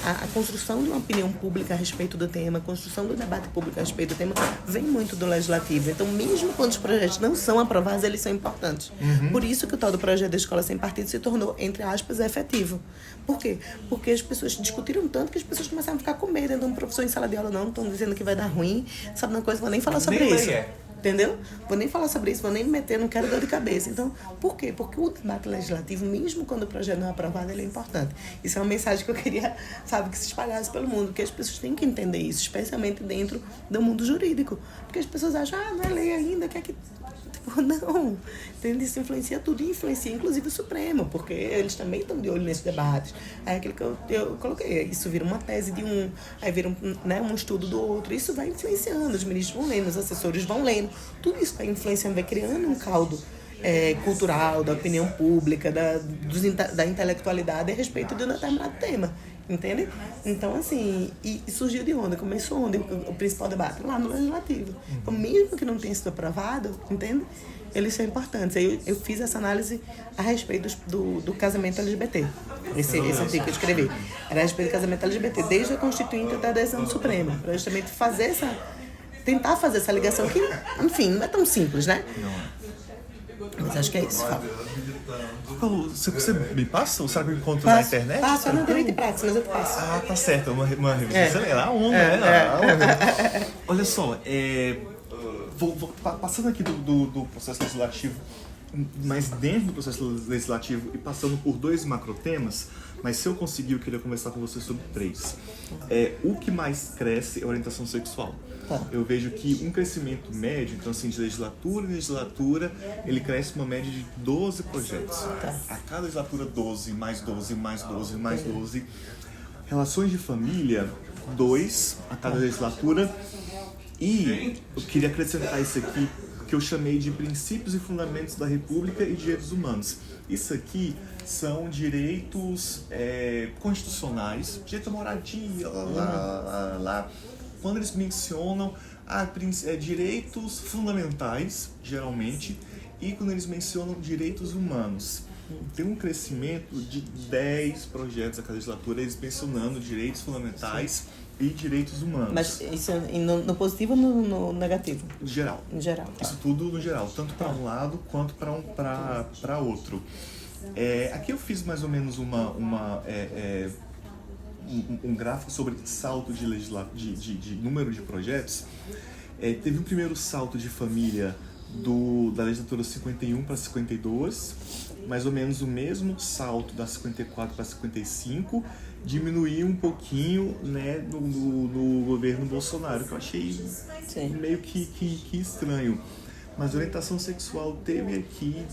a construção de uma opinião pública a respeito do tema, a construção do debate público a respeito do tema, vem muito do legislativo. Então, mesmo quando os projetos não são aprovados, eles são importantes. Por isso que o tal do projeto da Escola Sem Partido se tornou, entre aspas, efetivo. Por quê? Porque as pessoas discutiram tanto que as pessoas começaram a ficar com medo. Então, um professor em sala de aula, não, estão dizendo que vai dar ruim. Sabe uma coisa? Vou nem falar sobre isso. Entendeu? Vou nem falar sobre isso, vou nem me meter, não quero dor de cabeça. Então, por quê? Porque o debate legislativo, mesmo quando o projeto não é aprovado, ele é importante. Isso é uma mensagem que eu queria, sabe, que se espalhasse pelo mundo, que as pessoas têm que entender isso, especialmente dentro do mundo jurídico. Porque as pessoas acham, não é lei ainda, quer que... Tipo, não. Entende? Isso influencia tudo e influencia, inclusive, o Supremo, porque eles também estão de olho nesses debates. Aí aquilo que eu coloquei, isso vira uma tese de um, aí vira um estudo do outro. Isso vai influenciando, os ministros vão lendo, os assessores vão lendo. Tudo isso vai influenciando, vai criando um caldo cultural, da opinião pública, da intelectualidade a respeito de um determinado tema. Entende? Então, assim, e surgiu de onde? Começou onde o principal debate? Lá no Legislativo. Então, mesmo que não tenha sido aprovado, entende? Eles são importantes. Aí eu fiz essa análise a respeito do casamento LGBT. Esse artigo que eu escrevi. Era a respeito do casamento LGBT, desde a Constituinte até a decisão do Supremo. Para justamente tentar fazer essa ligação que, enfim, não é tão simples, né? Não é. Mas acho que é isso, Fábio. Você me passa? Será que eu encontro na internet? Passo, eu não direito e prática, mas eu te passo. Tá certo. Uma revista. Você lê lá, né? Olha só, passando aqui do processo legislativo, mas dentro do processo legislativo e passando por 2 macrotemas, mas se eu conseguir, eu queria conversar com você sobre 3. O que mais cresce é a orientação sexual. Tá. Eu vejo que um crescimento médio, então assim, de legislatura em legislatura, ele cresce uma média de 12 projetos. Tá. A cada legislatura, 12, mais 12, mais 12, mais 12. Relações de família, 2 a cada legislatura. E eu queria acrescentar isso aqui, que eu chamei de princípios e fundamentos da República e direitos humanos. Isso aqui são direitos constitucionais, direito à moradia, lá. Quando eles mencionam direitos fundamentais, geralmente, e quando eles mencionam direitos humanos. Tem um crescimento de 10 projetos a cada legislatura, eles mencionando direitos fundamentais e direitos humanos. Mas isso no positivo ou no negativo? Em geral. Em geral, tá. Isso tudo no geral, tanto para um lado quanto para outro. Aqui eu fiz mais ou menos um gráfico sobre salto de número de projetos. Teve um primeiro salto de família da legislatura 51 para 52, mais ou menos o mesmo salto da 54 para 55, diminuiu um pouquinho, né, no governo Bolsonaro, que eu achei meio que estranho. Mas a orientação sexual teve aqui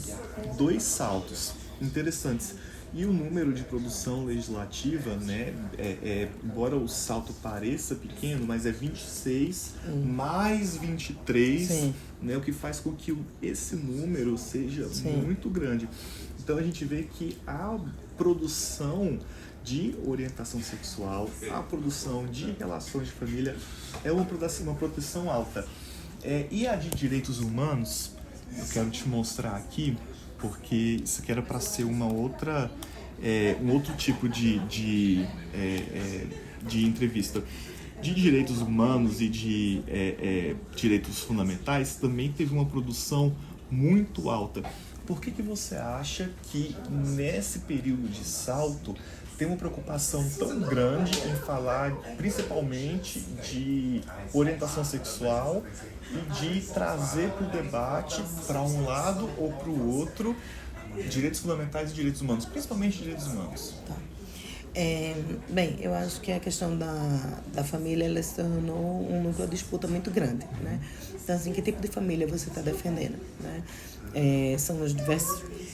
2 saltos interessantes. E o número de produção legislativa, né, embora o salto pareça pequeno, mas é 26 mais 23, né, o que faz com que esse número seja muito grande. Então a gente vê que a produção de orientação sexual, a produção de relações de família é uma produção alta. E a de direitos humanos, eu quero te mostrar aqui, porque isso aqui era para ser um outro tipo de entrevista. De direitos humanos e de direitos fundamentais também teve uma produção muito alta. Por que você acha que nesse período de salto tem uma preocupação tão grande em falar principalmente de orientação sexual e de trazer para o debate, para um lado ou para o outro, direitos fundamentais e direitos humanos, principalmente direitos humanos? Tá. Bem, eu acho que a questão da família, ela se tornou um núcleo de disputa muito grande, né? Então, assim, que tipo de família você está defendendo, né? São as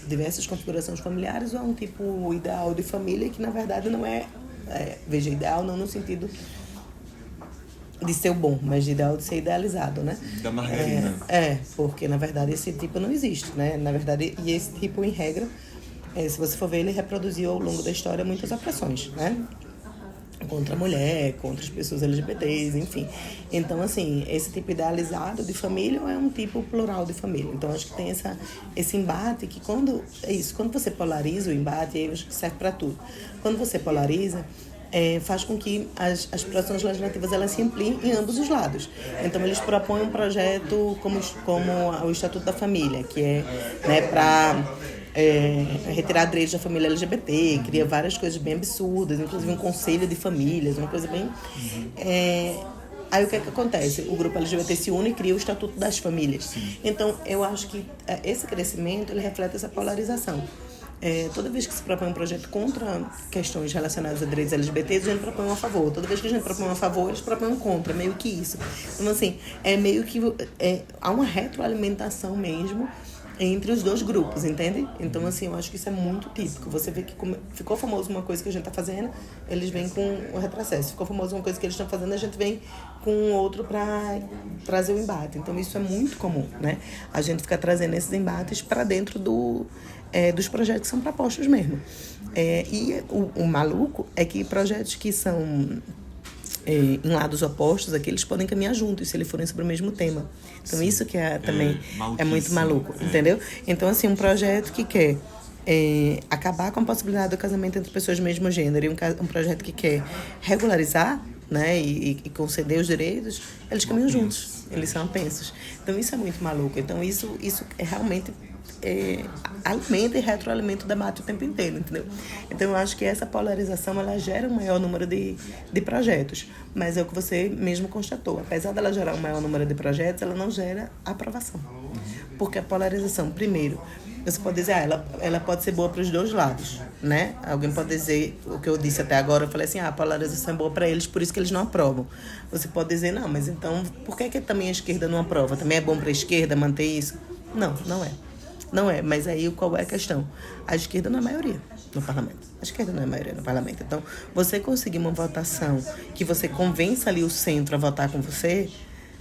diversas configurações familiares ou é um tipo ideal de família que, na verdade, não veja, ideal não no sentido de ser o bom, mas de ideal de ser idealizado, né? Da margarina. Porque, na verdade, esse tipo não existe, né? Na verdade, e esse tipo, em regra, se você for ver, ele reproduziu ao longo da história muitas opressões, né? Contra a mulher, contra as pessoas LGBTs, enfim. Então, assim, esse tipo idealizado de família é um tipo plural de família. Então, acho que tem esse embate que quando você polariza o embate, aí acho que serve para tudo. Quando você polariza, faz com que as produções legislativas elas se ampliem em ambos os lados. Então, eles propõem um projeto como o Estatuto da Família, que é, né, para retirar direitos da família LGBT, cria várias coisas bem absurdas, inclusive um conselho de famílias, uma coisa bem... Aí o que é que acontece? O grupo LGBT se une e cria o Estatuto das Famílias. Sim. Então, eu acho que esse crescimento ele reflete essa polarização. Toda vez que se propõe um projeto contra questões relacionadas a direitos LGBTs, a gente propõe um a favor. Toda vez que a gente propõe um a favor, eles propõem um contra. Meio que isso. Então, assim, meio que há uma retroalimentação mesmo entre os dois grupos, entende? Então, assim, eu acho que isso é muito típico. Você vê que ficou famoso uma coisa que a gente está fazendo, eles vêm com o retrocesso. Ficou famoso uma coisa que eles estão fazendo, a gente vem com outro para trazer o embate. Então, isso é muito comum, né? A gente fica trazendo esses embates para dentro dos projetos que são propostos mesmo. E o maluco é que projetos que são em lados opostos, aqui eles podem caminhar juntos se eles forem sobre o mesmo tema. Então, isso que também é muito maluco, entendeu? Então, assim, um projeto que quer acabar com a possibilidade do casamento entre pessoas do mesmo gênero e um projeto que quer regularizar, né, e conceder os direitos, eles caminham juntos, eles são apensos. Então, isso é muito maluco. Então, isso realmente alimenta e retroalimenta o debate o tempo inteiro, entendeu? Então, eu acho que essa polarização, ela gera um maior número de projetos, mas é o que você mesmo constatou. Apesar dela gerar um maior número de projetos, ela não gera aprovação. Porque a polarização, primeiro, você pode dizer, ela pode ser boa para os dois lados, né? Alguém pode dizer, o que eu disse até agora, eu falei assim, a polarização é boa para eles, por isso que eles não aprovam. Você pode dizer, não, mas então, por que também a esquerda não aprova? Também é bom para a esquerda manter isso? Não, não é. Não é, mas aí qual é a questão? A esquerda não é maioria no parlamento. A esquerda não é maioria no parlamento. Então, você conseguir uma votação que você convença ali o centro a votar com você,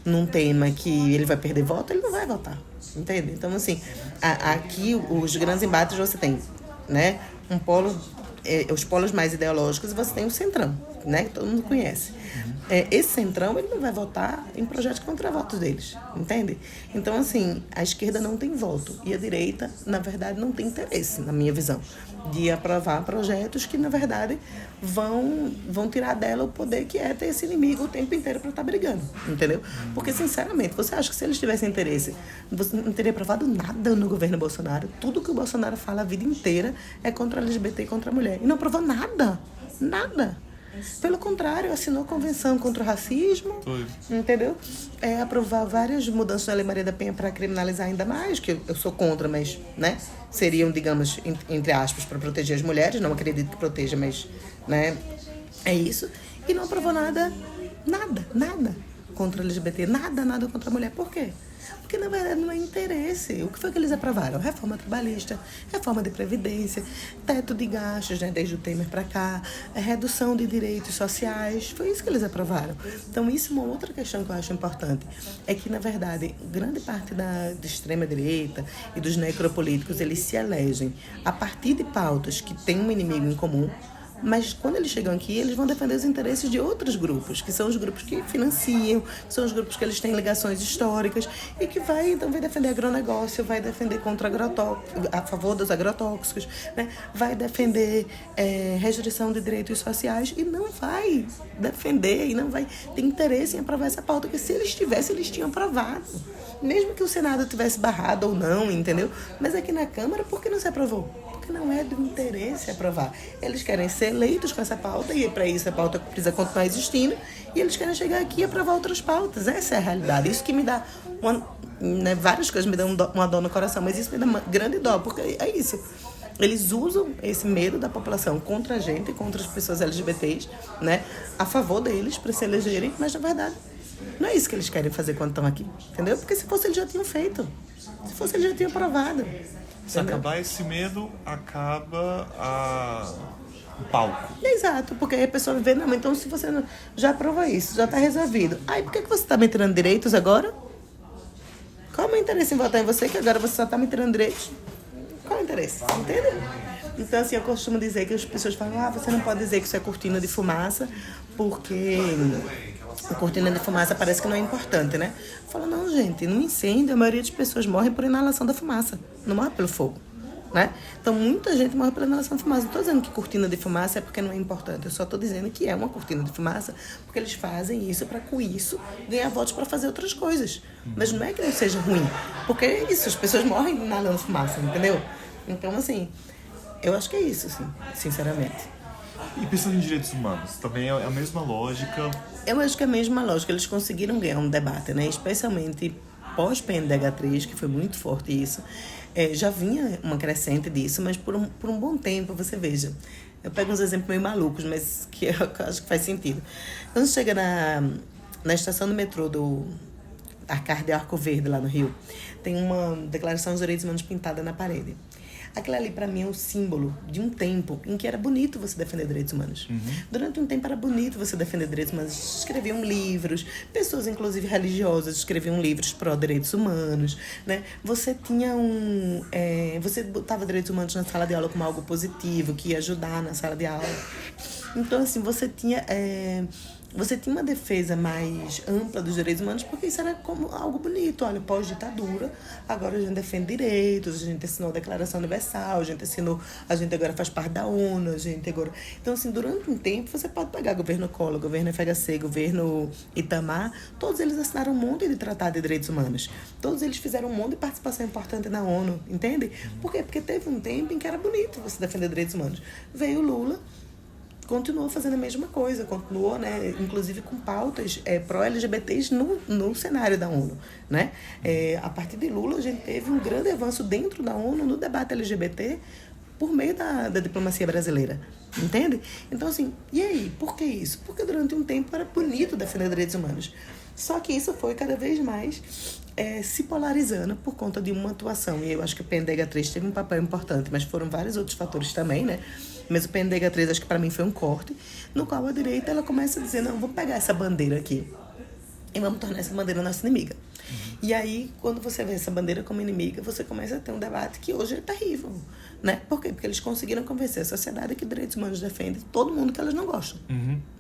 num tema que ele vai perder voto, ele não vai votar. Entende? Então, assim, aqui os grandes embates você tem, né? Um polo, os polos mais ideológicos, e você tem o centrão, né? Que todo mundo conhece. Esse centrão, ele não vai votar em projetos contra votos deles, entende? Então, assim, a esquerda não tem voto e a direita, na verdade, não tem interesse, na minha visão, de aprovar projetos que, na verdade, vão tirar dela o poder que é ter esse inimigo o tempo inteiro para estar brigando, entendeu? Porque, sinceramente, você acha que se eles tivessem interesse, você não teria aprovado nada no governo Bolsonaro? Tudo que o Bolsonaro fala a vida inteira é contra a LGBT e contra a mulher. E não aprovou nada. Nada. Pelo contrário, assinou a convenção contra o racismo, entendeu? Aprovar várias mudanças na Lei Maria da Penha para criminalizar ainda mais, que eu sou contra, mas, né, seriam, digamos, entre aspas, para proteger as mulheres, não acredito que proteja, mas, né, é isso. E não aprovou nada contra a LGBT, nada contra a mulher. Por quê? Porque, na verdade, não é interesse. O que foi que eles aprovaram? Reforma trabalhista, reforma de previdência, teto de gastos, né, desde o Temer para cá, redução de direitos sociais. Foi isso que eles aprovaram. Então, isso é uma outra questão que eu acho importante. É que, na verdade, grande parte da extrema-direita e dos necropolíticos, eles se elegem a partir de pautas que têm um inimigo em comum, mas quando eles chegam aqui, eles vão defender os interesses de outros grupos, que são os grupos que financiam, que são os grupos que eles têm ligações históricas e que vai defender agronegócio, vai defender a favor dos agrotóxicos, né? Vai defender restrição de direitos sociais e não vai defender e não vai ter interesse em aprovar essa pauta, porque se eles tivessem, eles tinham aprovado. Mesmo que o Senado tivesse barrado ou não, entendeu? Mas aqui na Câmara, por que não se aprovou? Porque não é do interesse aprovar. Eles querem ser eleitos com essa pauta e para isso a pauta precisa continuar existindo e eles querem chegar aqui e aprovar outras pautas. Essa é a realidade. Isso que me dá várias coisas me dão uma dor no coração, mas isso me dá uma grande dó, porque é isso. Eles usam esse medo da população contra a gente, contra as pessoas LGBTs, né? A favor deles, para se elegerem, mas na verdade não é isso que eles querem fazer quando estão aqui, entendeu? Porque se fosse eles já tinham feito, se fosse eles já tinham aprovado. Se acabar esse medo, acaba o palco. Exato, porque aí a pessoa vê, não, então se você já aprovou isso, já está resolvido. Aí por que você está me tirando direitos agora? Qual é o meu interesse em votar em você, que agora você só está me tirando direitos? Qual é o interesse? Entende? Então, assim, eu costumo dizer que as pessoas falam, você não pode dizer que isso é cortina de fumaça, porque a cortina de fumaça parece que não é importante, né? Eu falo, não, gente, num incêndio a maioria das pessoas morre por inalação da fumaça, não morre pelo fogo, né? Então, muita gente morre pela inalação de fumaça. Não estou dizendo que cortina de fumaça é porque não é importante, eu só estou dizendo que é uma cortina de fumaça porque eles fazem isso para, com isso, ganhar votos para fazer outras coisas. Mas não é que não seja ruim, porque é isso, as pessoas morrem inalando fumaça, entendeu? Então, assim, eu acho que é isso, assim, sinceramente. E pensando em direitos humanos, também é a mesma lógica? Eu acho que é a mesma lógica. Eles conseguiram ganhar um debate, né? Especialmente pós-PNDH3, que foi muito forte isso. Já vinha uma crescente disso, mas por um bom tempo, você veja. Eu pego uns exemplos meio malucos, mas que eu acho que faz sentido. Quando chega na estação do metrô do Arcade Arco Verde, lá no Rio, tem uma declaração dos direitos humanos pintada na parede. Aquilo ali, para mim, é o símbolo de um tempo em que era bonito você defender direitos humanos. Durante um tempo era bonito você defender direitos humanos. Escreviam livros, pessoas, inclusive religiosas, escreviam livros pró-direitos humanos, né? Você tinha você botava direitos humanos na sala de aula como algo positivo, que ia ajudar na sala de aula. Então, assim, você tinha uma defesa mais ampla dos direitos humanos, porque isso era como algo bonito. Olha, pós-ditadura, agora a gente defende direitos, a gente assinou a Declaração Universal, a gente agora faz parte da ONU, a gente agora... Então, assim, durante um tempo, você pode pegar governo Collor, governo FHC, governo Itamar, todos eles assinaram um monte de tratado de direitos humanos. Todos eles fizeram um monte de participação importante na ONU, entende? Por quê? Porque teve um tempo em que era bonito você defender direitos humanos. Veio o Lula, continuou fazendo a mesma coisa, continuou, né, inclusive com pautas pró-LGBTs no cenário da ONU, né? A partir de Lula, a gente teve um grande avanço dentro da ONU no debate LGBT por meio da diplomacia brasileira, entende? Então, assim, e aí? Por que isso? Porque durante um tempo era bonito defender direitos humanos. Só que isso foi cada vez mais se polarizando por conta de uma atuação. E eu acho que o PNDH3 teve um papel importante, mas foram vários outros fatores também, né? Mas o PNDH3, acho que para mim foi um corte, no qual a direita ela começa a dizer, não, vamos pegar essa bandeira aqui e vamos tornar essa bandeira nossa inimiga. E aí, quando você vê essa bandeira como inimiga, você começa a ter um debate que hoje é terrível, né? Por quê? Porque eles conseguiram convencer a sociedade que direitos humanos defendem todo mundo que elas não gostam.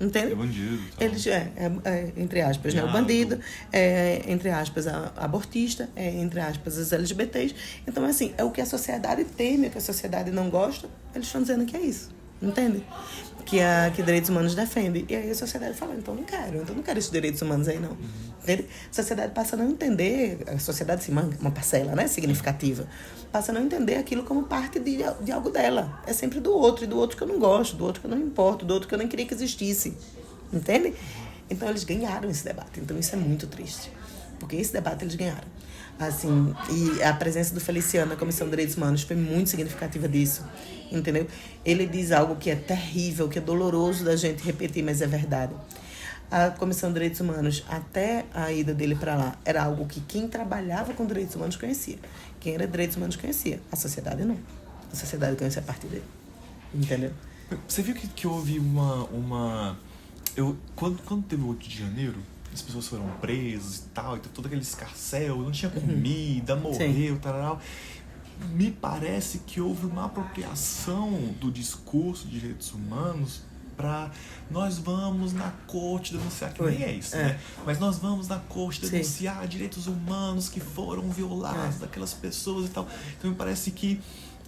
Entende? É bandido. Tá? Eles, entre aspas, né? O bandido, entre aspas, a abortista, entre aspas, as LGBTs. Então, assim, é o que a sociedade teme, o que a sociedade não gosta, eles estão dizendo que é isso. Entende? Que direitos humanos defende. E aí a sociedade fala, então não quero esses direitos humanos aí não. Entende? A sociedade passa a não entender, a sociedade, assim, uma parcela, né, significativa, passa a não entender aquilo como parte de algo dela. É sempre do outro, e do outro que eu não gosto, do outro que eu não importo, do outro que eu nem queria que existisse. Entende? Então eles ganharam esse debate. Então isso é muito triste. Porque esse debate eles ganharam. Assim, e a presença do Feliciano na Comissão de Direitos Humanos foi muito significativa disso, entendeu? Ele diz algo que é terrível, que é doloroso da gente repetir, mas é verdade. A Comissão de Direitos Humanos, até a ida dele para lá, era algo que quem trabalhava com direitos humanos conhecia. Quem era direitos humanos conhecia. A sociedade não. A sociedade conhecia a partir dele. Entendeu? Você viu que houve quando teve o 8 de janeiro, as pessoas foram presas e tal, então todo aquele escarcéu, não tinha comida, morreu, tal. Me parece que houve uma apropriação do discurso de direitos humanos para nós vamos na corte denunciar, que nem é isso, né? Mas nós vamos na corte denunciar direitos humanos que foram violados daquelas pessoas e tal. Então me parece que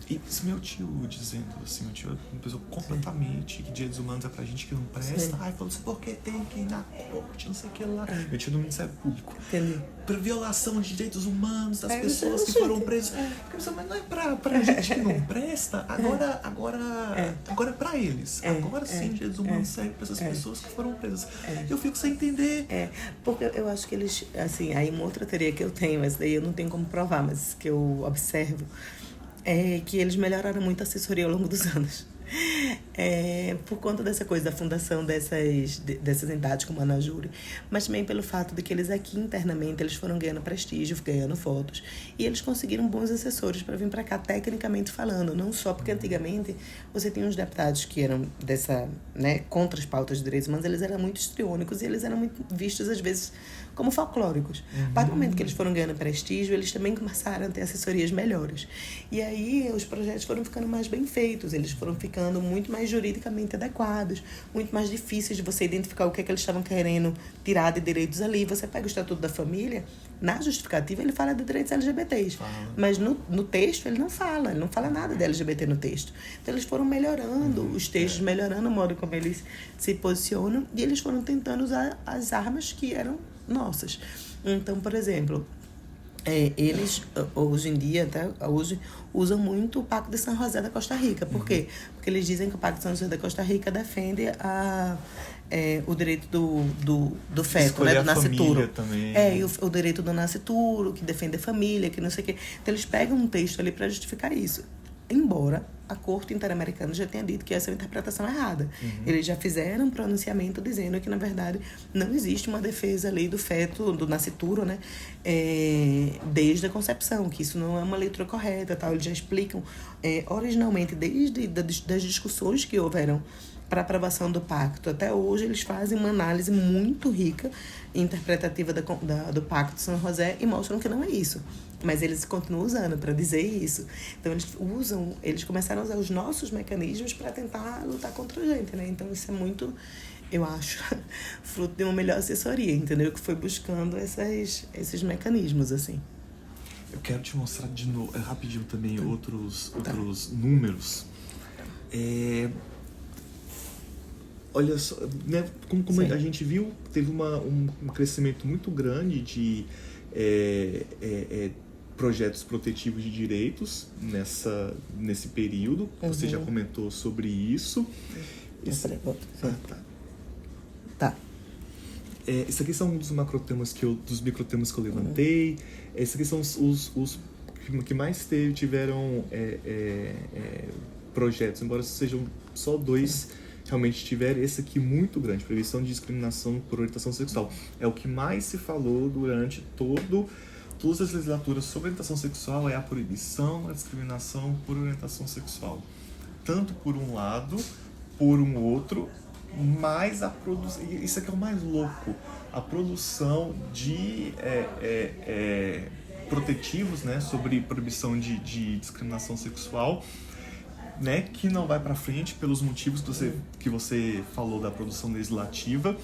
esse meu tio dizendo assim, meu tio pensou completamente que direitos humanos é pra gente que não presta. Ai, falou assim, porque tem que ir na corte, não sei o que lá. Meu tio do Ministério Público. Entendi. Pra violação de direitos humanos das pessoas que foram presas. Mas não é pra gente que não presta, agora é pra eles. Agora sim, direitos humanos servem pra essas pessoas que foram presas. Eu fico sem entender. Porque eu acho que eles, assim, aí uma outra teoria que eu tenho, mas daí eu não tenho como provar, mas que eu observo, é que eles melhoraram muito a assessoria ao longo dos anos. Por conta dessa coisa da fundação dessas entidades como a Anajure, mas também pelo fato de que eles aqui internamente eles foram ganhando prestígio, ganhando fotos, e eles conseguiram bons assessores para vir para cá tecnicamente falando, não só porque antigamente você tinha uns deputados que eram contra as pautas de direitos humanos, eles eram muito histriônicos e eles eram muito vistos às vezes como folclóricos. A partir do momento que eles foram ganhando prestígio, eles também começaram a ter assessorias melhores. E aí os projetos foram ficando mais bem feitos, eles foram ficando muito mais juridicamente adequados, muito mais difíceis de você identificar o que é que eles estavam querendo tirar de direitos ali. Você pega o Estatuto da Família, na justificativa ele fala de direitos LGBTs, mas no texto ele não fala nada de LGBT no texto. Então eles foram melhorando os textos, melhorando o modo como eles se posicionam, e eles foram tentando usar as armas que eram nossas. Então, por exemplo, eles hoje em dia, até hoje, usam muito o Pacto de San José da Costa Rica. Por quê? Porque eles dizem que o Pacto de San José da Costa Rica defende o direito do feto, do nascituro. E o direito do nascituro, que defende a família, que não sei o quê. Então eles pegam um texto ali para justificar isso. Embora a Corte Interamericana já tenha dito que essa é uma interpretação errada. Eles já fizeram um pronunciamento dizendo que, na verdade, não existe uma defesa ali do feto, do nascituro, né? Desde a concepção, que isso não é uma leitura correta, tal. Eles já explicam originalmente, desde das discussões que houveram para aprovação do pacto até hoje, eles fazem uma análise muito rica e interpretativa do Pacto de San José e mostram que não é isso. Mas eles continuam usando para dizer isso. Então, eles começaram a usar os nossos mecanismos para tentar lutar contra a gente, né? Então, isso é muito, eu acho, fruto de uma melhor assessoria, entendeu? Que foi buscando esses mecanismos, assim. Eu quero te mostrar de novo, rapidinho também, outros números. Olha só, né, como a gente viu, teve um crescimento muito grande de projetos protetivos de direitos nesse período. Você já comentou sobre isso. Tá. Esses aqui são um dos macrotemas dos microtemas que eu levantei. Esses aqui são os que mais tiveram projetos, embora sejam só 2 realmente tiveram. Esse aqui muito grande, prevenção de discriminação por orientação sexual. É o que mais se falou durante todas as legislaturas sobre orientação sexual, é a proibição, a discriminação por orientação sexual. Tanto por um lado, por um outro, mas a produção... Isso aqui é o mais louco. A produção de protetivos, né, sobre proibição de discriminação sexual, né, que não vai para frente pelos motivos que você falou da produção legislativa.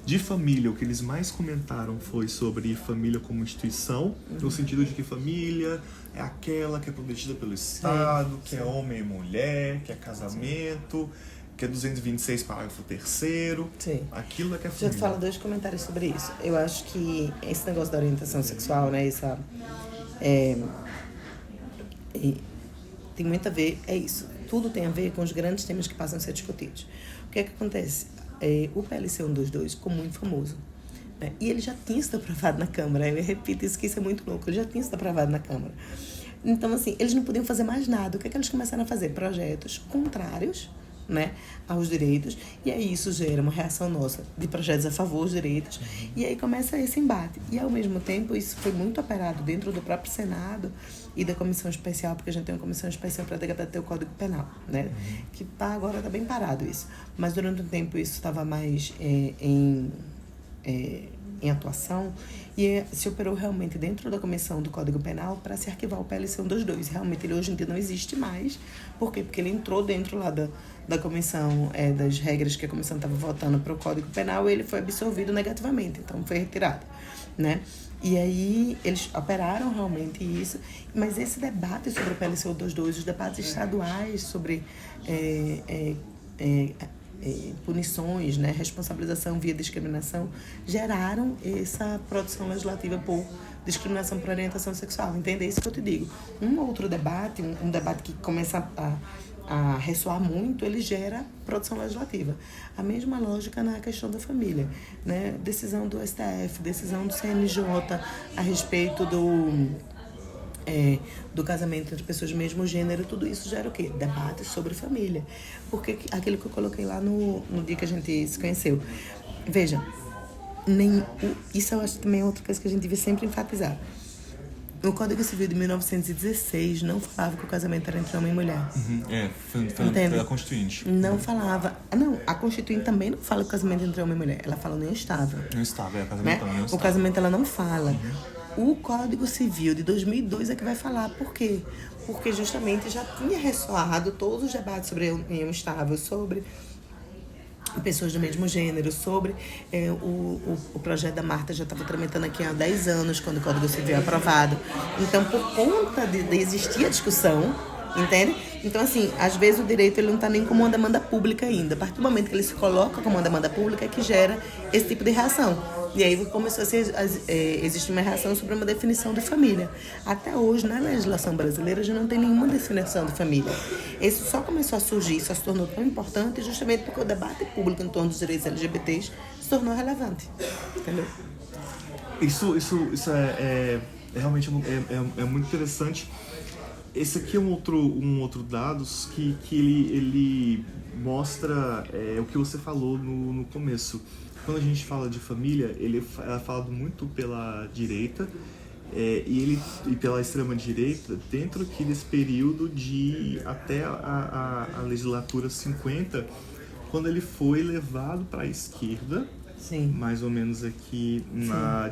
De família, o que eles mais comentaram foi sobre família como instituição, no sentido de que família é aquela que é protegida pelo Estado, que é homem e mulher, que é casamento, que é 226, parágrafo 3º. Aquilo é que é família. Deixa eu te falar 2 comentários sobre isso. Eu acho que esse negócio da orientação sexual, né, tem muito a ver, isso. Tudo tem a ver com os grandes temas que passam a ser discutidos. O que é que acontece? O PLC 122 ficou muito famoso, né? E ele já tinha sido aprovado na Câmara. Eu repito isso, que isso é muito louco. Ele já tinha sido aprovado na Câmara. Então, assim, eles não podiam fazer mais nada. O que é que eles começaram a fazer? Projetos contrários, né, aos direitos, e aí isso gera uma reação nossa de projetos a favor dos direitos, e aí começa esse embate. E ao mesmo tempo isso foi muito operado dentro do próprio Senado e da comissão especial, porque a gente tem uma comissão especial para debater o Código Penal, né, que agora está bem parado isso, mas durante um tempo isso estava mais em atuação, e se operou realmente dentro da comissão do Código Penal para se arquivar o PLC 122. Realmente ele hoje em dia não existe mais. Por quê? Porque ele entrou dentro lá da comissão, das regras que a comissão estava votando para o Código Penal, e ele foi absorvido negativamente, então foi retirado, né? E aí eles operaram realmente isso, mas esse debate sobre o PLC 122, os debates estaduais sobre punições, né, responsabilização via discriminação, geraram essa produção legislativa por discriminação por orientação sexual. Entende? É isso que eu te digo. Um outro debate, um debate que começa a ressoar muito, ele gera produção legislativa. A mesma lógica na questão da família, né? Decisão do STF, decisão do CNJ a respeito do casamento entre pessoas do mesmo gênero, tudo isso gera o quê? Debates sobre família. Porque aquilo que eu coloquei lá no dia que a gente se conheceu. Veja, isso eu acho também é outra coisa que a gente devia sempre enfatizar. O Código Civil de 1916 não falava que o casamento era entre homem e mulher. Foi a Constituinte. Não falava. Não, a Constituinte também não fala que o casamento é entre homem e mulher. Ela fala nem estável. Não estava, o casamento né? também não estava. O casamento ela não fala. O Código Civil de 2002 é que vai falar. Por quê? Porque justamente já tinha ressoado todos os debates sobre união estável, sobre pessoas do mesmo gênero, sobre o projeto da Marta já estava tramitando aqui há 10 anos, quando o Código Civil é aprovado. Então, por conta de existir a discussão, entende? Então, assim, às vezes o direito ele não está nem como uma demanda pública ainda. A partir do momento que ele se coloca como uma demanda pública é que gera esse tipo de reação. E aí começou a existir uma reação sobre uma definição de família. Até hoje, na legislação brasileira, já não tem nenhuma definição de família. Isso só começou a surgir, só se tornou tão importante justamente porque o debate público em torno dos direitos LGBTs se tornou relevante. Entendeu? Isso é realmente muito interessante. Esse aqui é um outro dado que ele mostra o que você falou no começo. Quando a gente fala de família, ele é falado muito pela direita e pela extrema-direita dentro aqui desse período de até a legislatura 50, quando ele foi levado para a esquerda. Sim. Mais ou menos aqui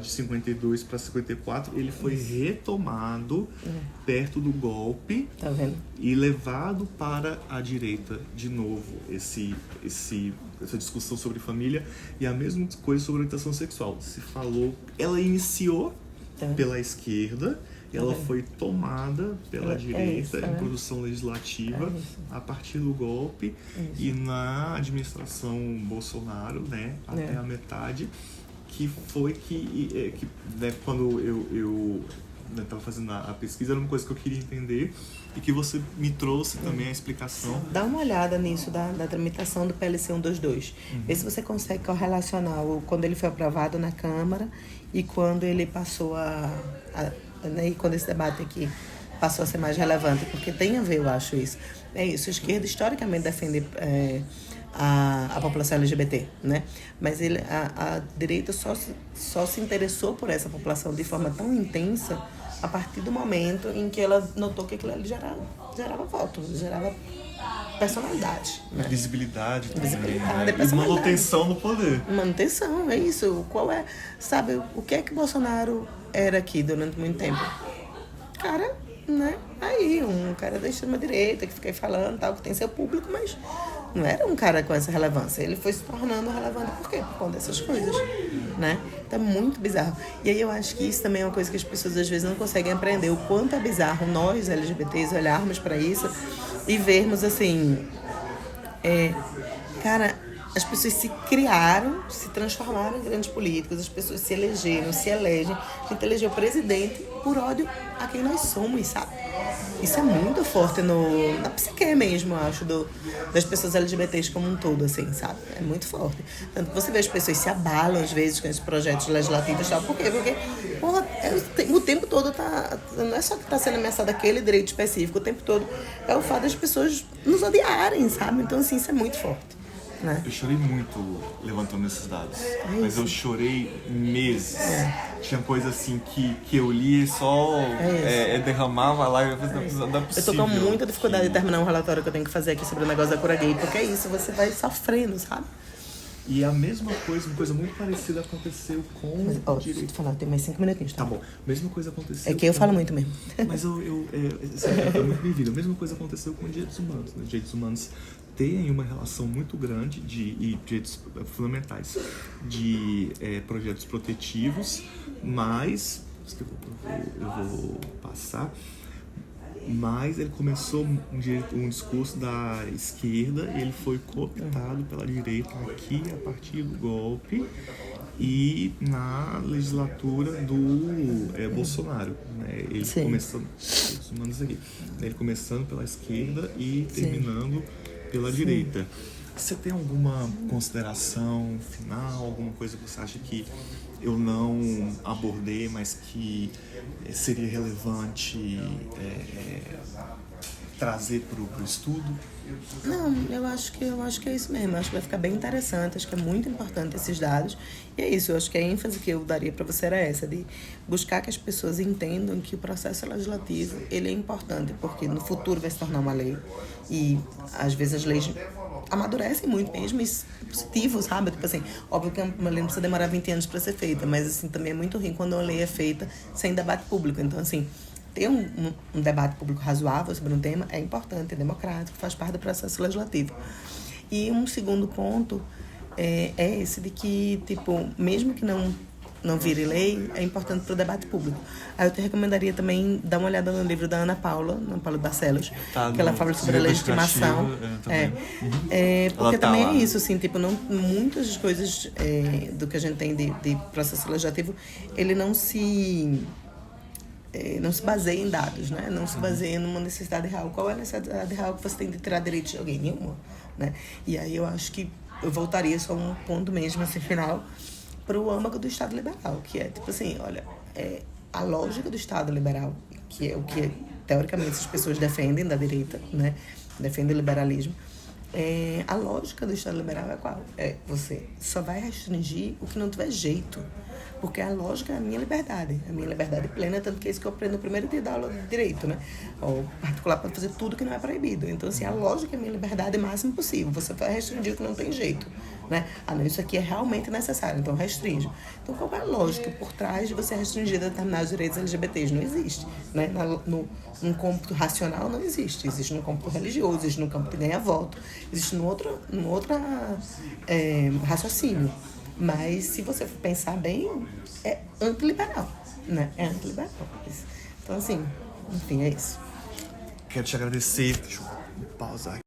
de 52 para 54, ele foi retomado perto do golpe. Tá vendo? E levado para a direita de novo essa discussão sobre família e a mesma coisa sobre orientação sexual. Se falou, ela iniciou pela esquerda, ela foi tomada pela direita em produção legislativa a partir do golpe e na administração Bolsonaro, né, até a metade, que foi né, quando eu estava fazendo a pesquisa, era uma coisa que eu queria entender e que você me trouxe também a explicação. Dá uma olhada nisso da tramitação do PLC 122. Vê se você consegue correlacionar quando ele foi aprovado na Câmara e quando ele passou né, e quando esse debate aqui passou a ser mais relevante, porque tem a ver, eu acho isso. É isso, a esquerda historicamente defende a população LGBT, né? Mas a direita só se interessou por essa população de forma tão intensa a partir do momento em que ela notou que aquilo ali gerava voto, gerava personalidade, né? Visibilidade, personalidade. E manutenção no poder. Manutenção, é isso. Sabe, o que é que Bolsonaro era aqui durante muito tempo? Cara, né? Aí, um cara da extrema-direita que fica aí falando, tal, que tem seu público, mas não era um cara com essa relevância. Ele foi se tornando relevante por quê? Por conta dessas coisas, né? Então é muito bizarro. E aí eu acho que isso também é uma coisa que as pessoas às vezes não conseguem aprender. O quanto é bizarro nós, LGBTs, olharmos para isso e vermos assim... cara, as pessoas se criaram, se transformaram em grandes políticos, as pessoas se elegeram, se elegem. A gente elegeu presidente por ódio a quem nós somos, sabe? Isso é muito forte na psique mesmo, eu acho, das pessoas LGBTs como um todo, assim, sabe? É muito forte. Tanto que você vê as pessoas se abalam, às vezes, com esses projetos legislativos e tal. Por quê? Porque, porra, o tempo todo não é só que está sendo ameaçado aquele direito específico, o tempo todo é o fato das pessoas nos odiarem, sabe? Então, assim, isso é muito forte. Né? Eu chorei muito levantando esses dados, mas eu chorei meses. Tinha coisa assim que eu li e só derramava lá e eu falei, não é possível. Eu tô com muita dificuldade de terminar um relatório que eu tenho que fazer aqui sobre o negócio da cura gay, porque é isso, você vai sofrendo, sabe? E a mesma coisa, uma coisa muito parecida aconteceu com... Mas, deixa eu te falar, tem mais 5 minutinhos, tá? Tá bom. Mesma coisa aconteceu... É que eu falo muito mesmo. Mas é muito bem-vindo. A mesma coisa aconteceu com direitos humanos, né? Direitos humanos têm uma relação muito grande e direitos fundamentais de projetos protetivos, mas... Isso que eu vou passar... Mas ele começou um discurso da esquerda e ele foi cooptado pela direita aqui a partir do golpe e na legislatura do Bolsonaro, né? Ele começando, ele começando pela esquerda e terminando pela direita. Você tem alguma consideração final, alguma coisa que você acha que eu não abordei, mas que seria relevante trazer para o estudo? Não, eu acho que é isso mesmo. Eu acho que vai ficar bem interessante. Acho que é muito importante esses dados. E é isso. Eu acho que a ênfase que eu daria para você era essa, de buscar que as pessoas entendam que o processo legislativo ele é importante, porque no futuro vai se tornar uma lei. E às vezes as leis amadurecem muito mesmo, e positivo, sabe? Tipo assim, óbvio que uma lei não precisa demorar 20 anos para ser feita, mas assim, também é muito ruim quando uma lei é feita sem debate público. Então, assim, ter um debate público razoável sobre um tema é importante, é democrático, faz parte do processo legislativo. E um segundo ponto é esse de que, tipo, mesmo que não vire lei, é importante para o debate público. Aí eu te recomendaria também dar uma olhada no livro da Ana Paula Barcelos, que ela fala sobre a legitimação. Porque também é isso, assim, tipo, muitas coisas do que a gente tem de processo legislativo, ele não se baseia em dados, né? Não se baseia numa necessidade real. Qual é a necessidade real que você tem de tirar direito de alguém? Nenhuma, né? E aí eu acho que eu voltaria só um ponto mesmo, assim, final, para o âmago do Estado liberal, que é, tipo assim, olha, a lógica do Estado liberal, que é o que, teoricamente, as pessoas defendem da direita, né? Defendem o liberalismo. A lógica do Estado liberal é qual? Você só vai restringir o que não tiver jeito. Porque a lógica é a minha liberdade plena, tanto que é isso que eu aprendo no primeiro dia da aula de direito, né? O particular pode fazer tudo que não é proibido. Então, assim, a lógica é a minha liberdade o máximo possível. Você vai restringir o que não tem jeito, né? Não, isso aqui é realmente necessário, então restringe. Então, qual é a lógica por trás de você restringir determinados direitos LGBTs? Não existe, né? Num cômputo racional não existe. Existe num cômputo religioso, existe num campo de ganha-voto, existe num outro raciocínio. Mas, se você for pensar bem, é antiliberal, né? É antiliberal. Então, assim, enfim, é isso. Quero te agradecer. Deixa eu pausar aqui.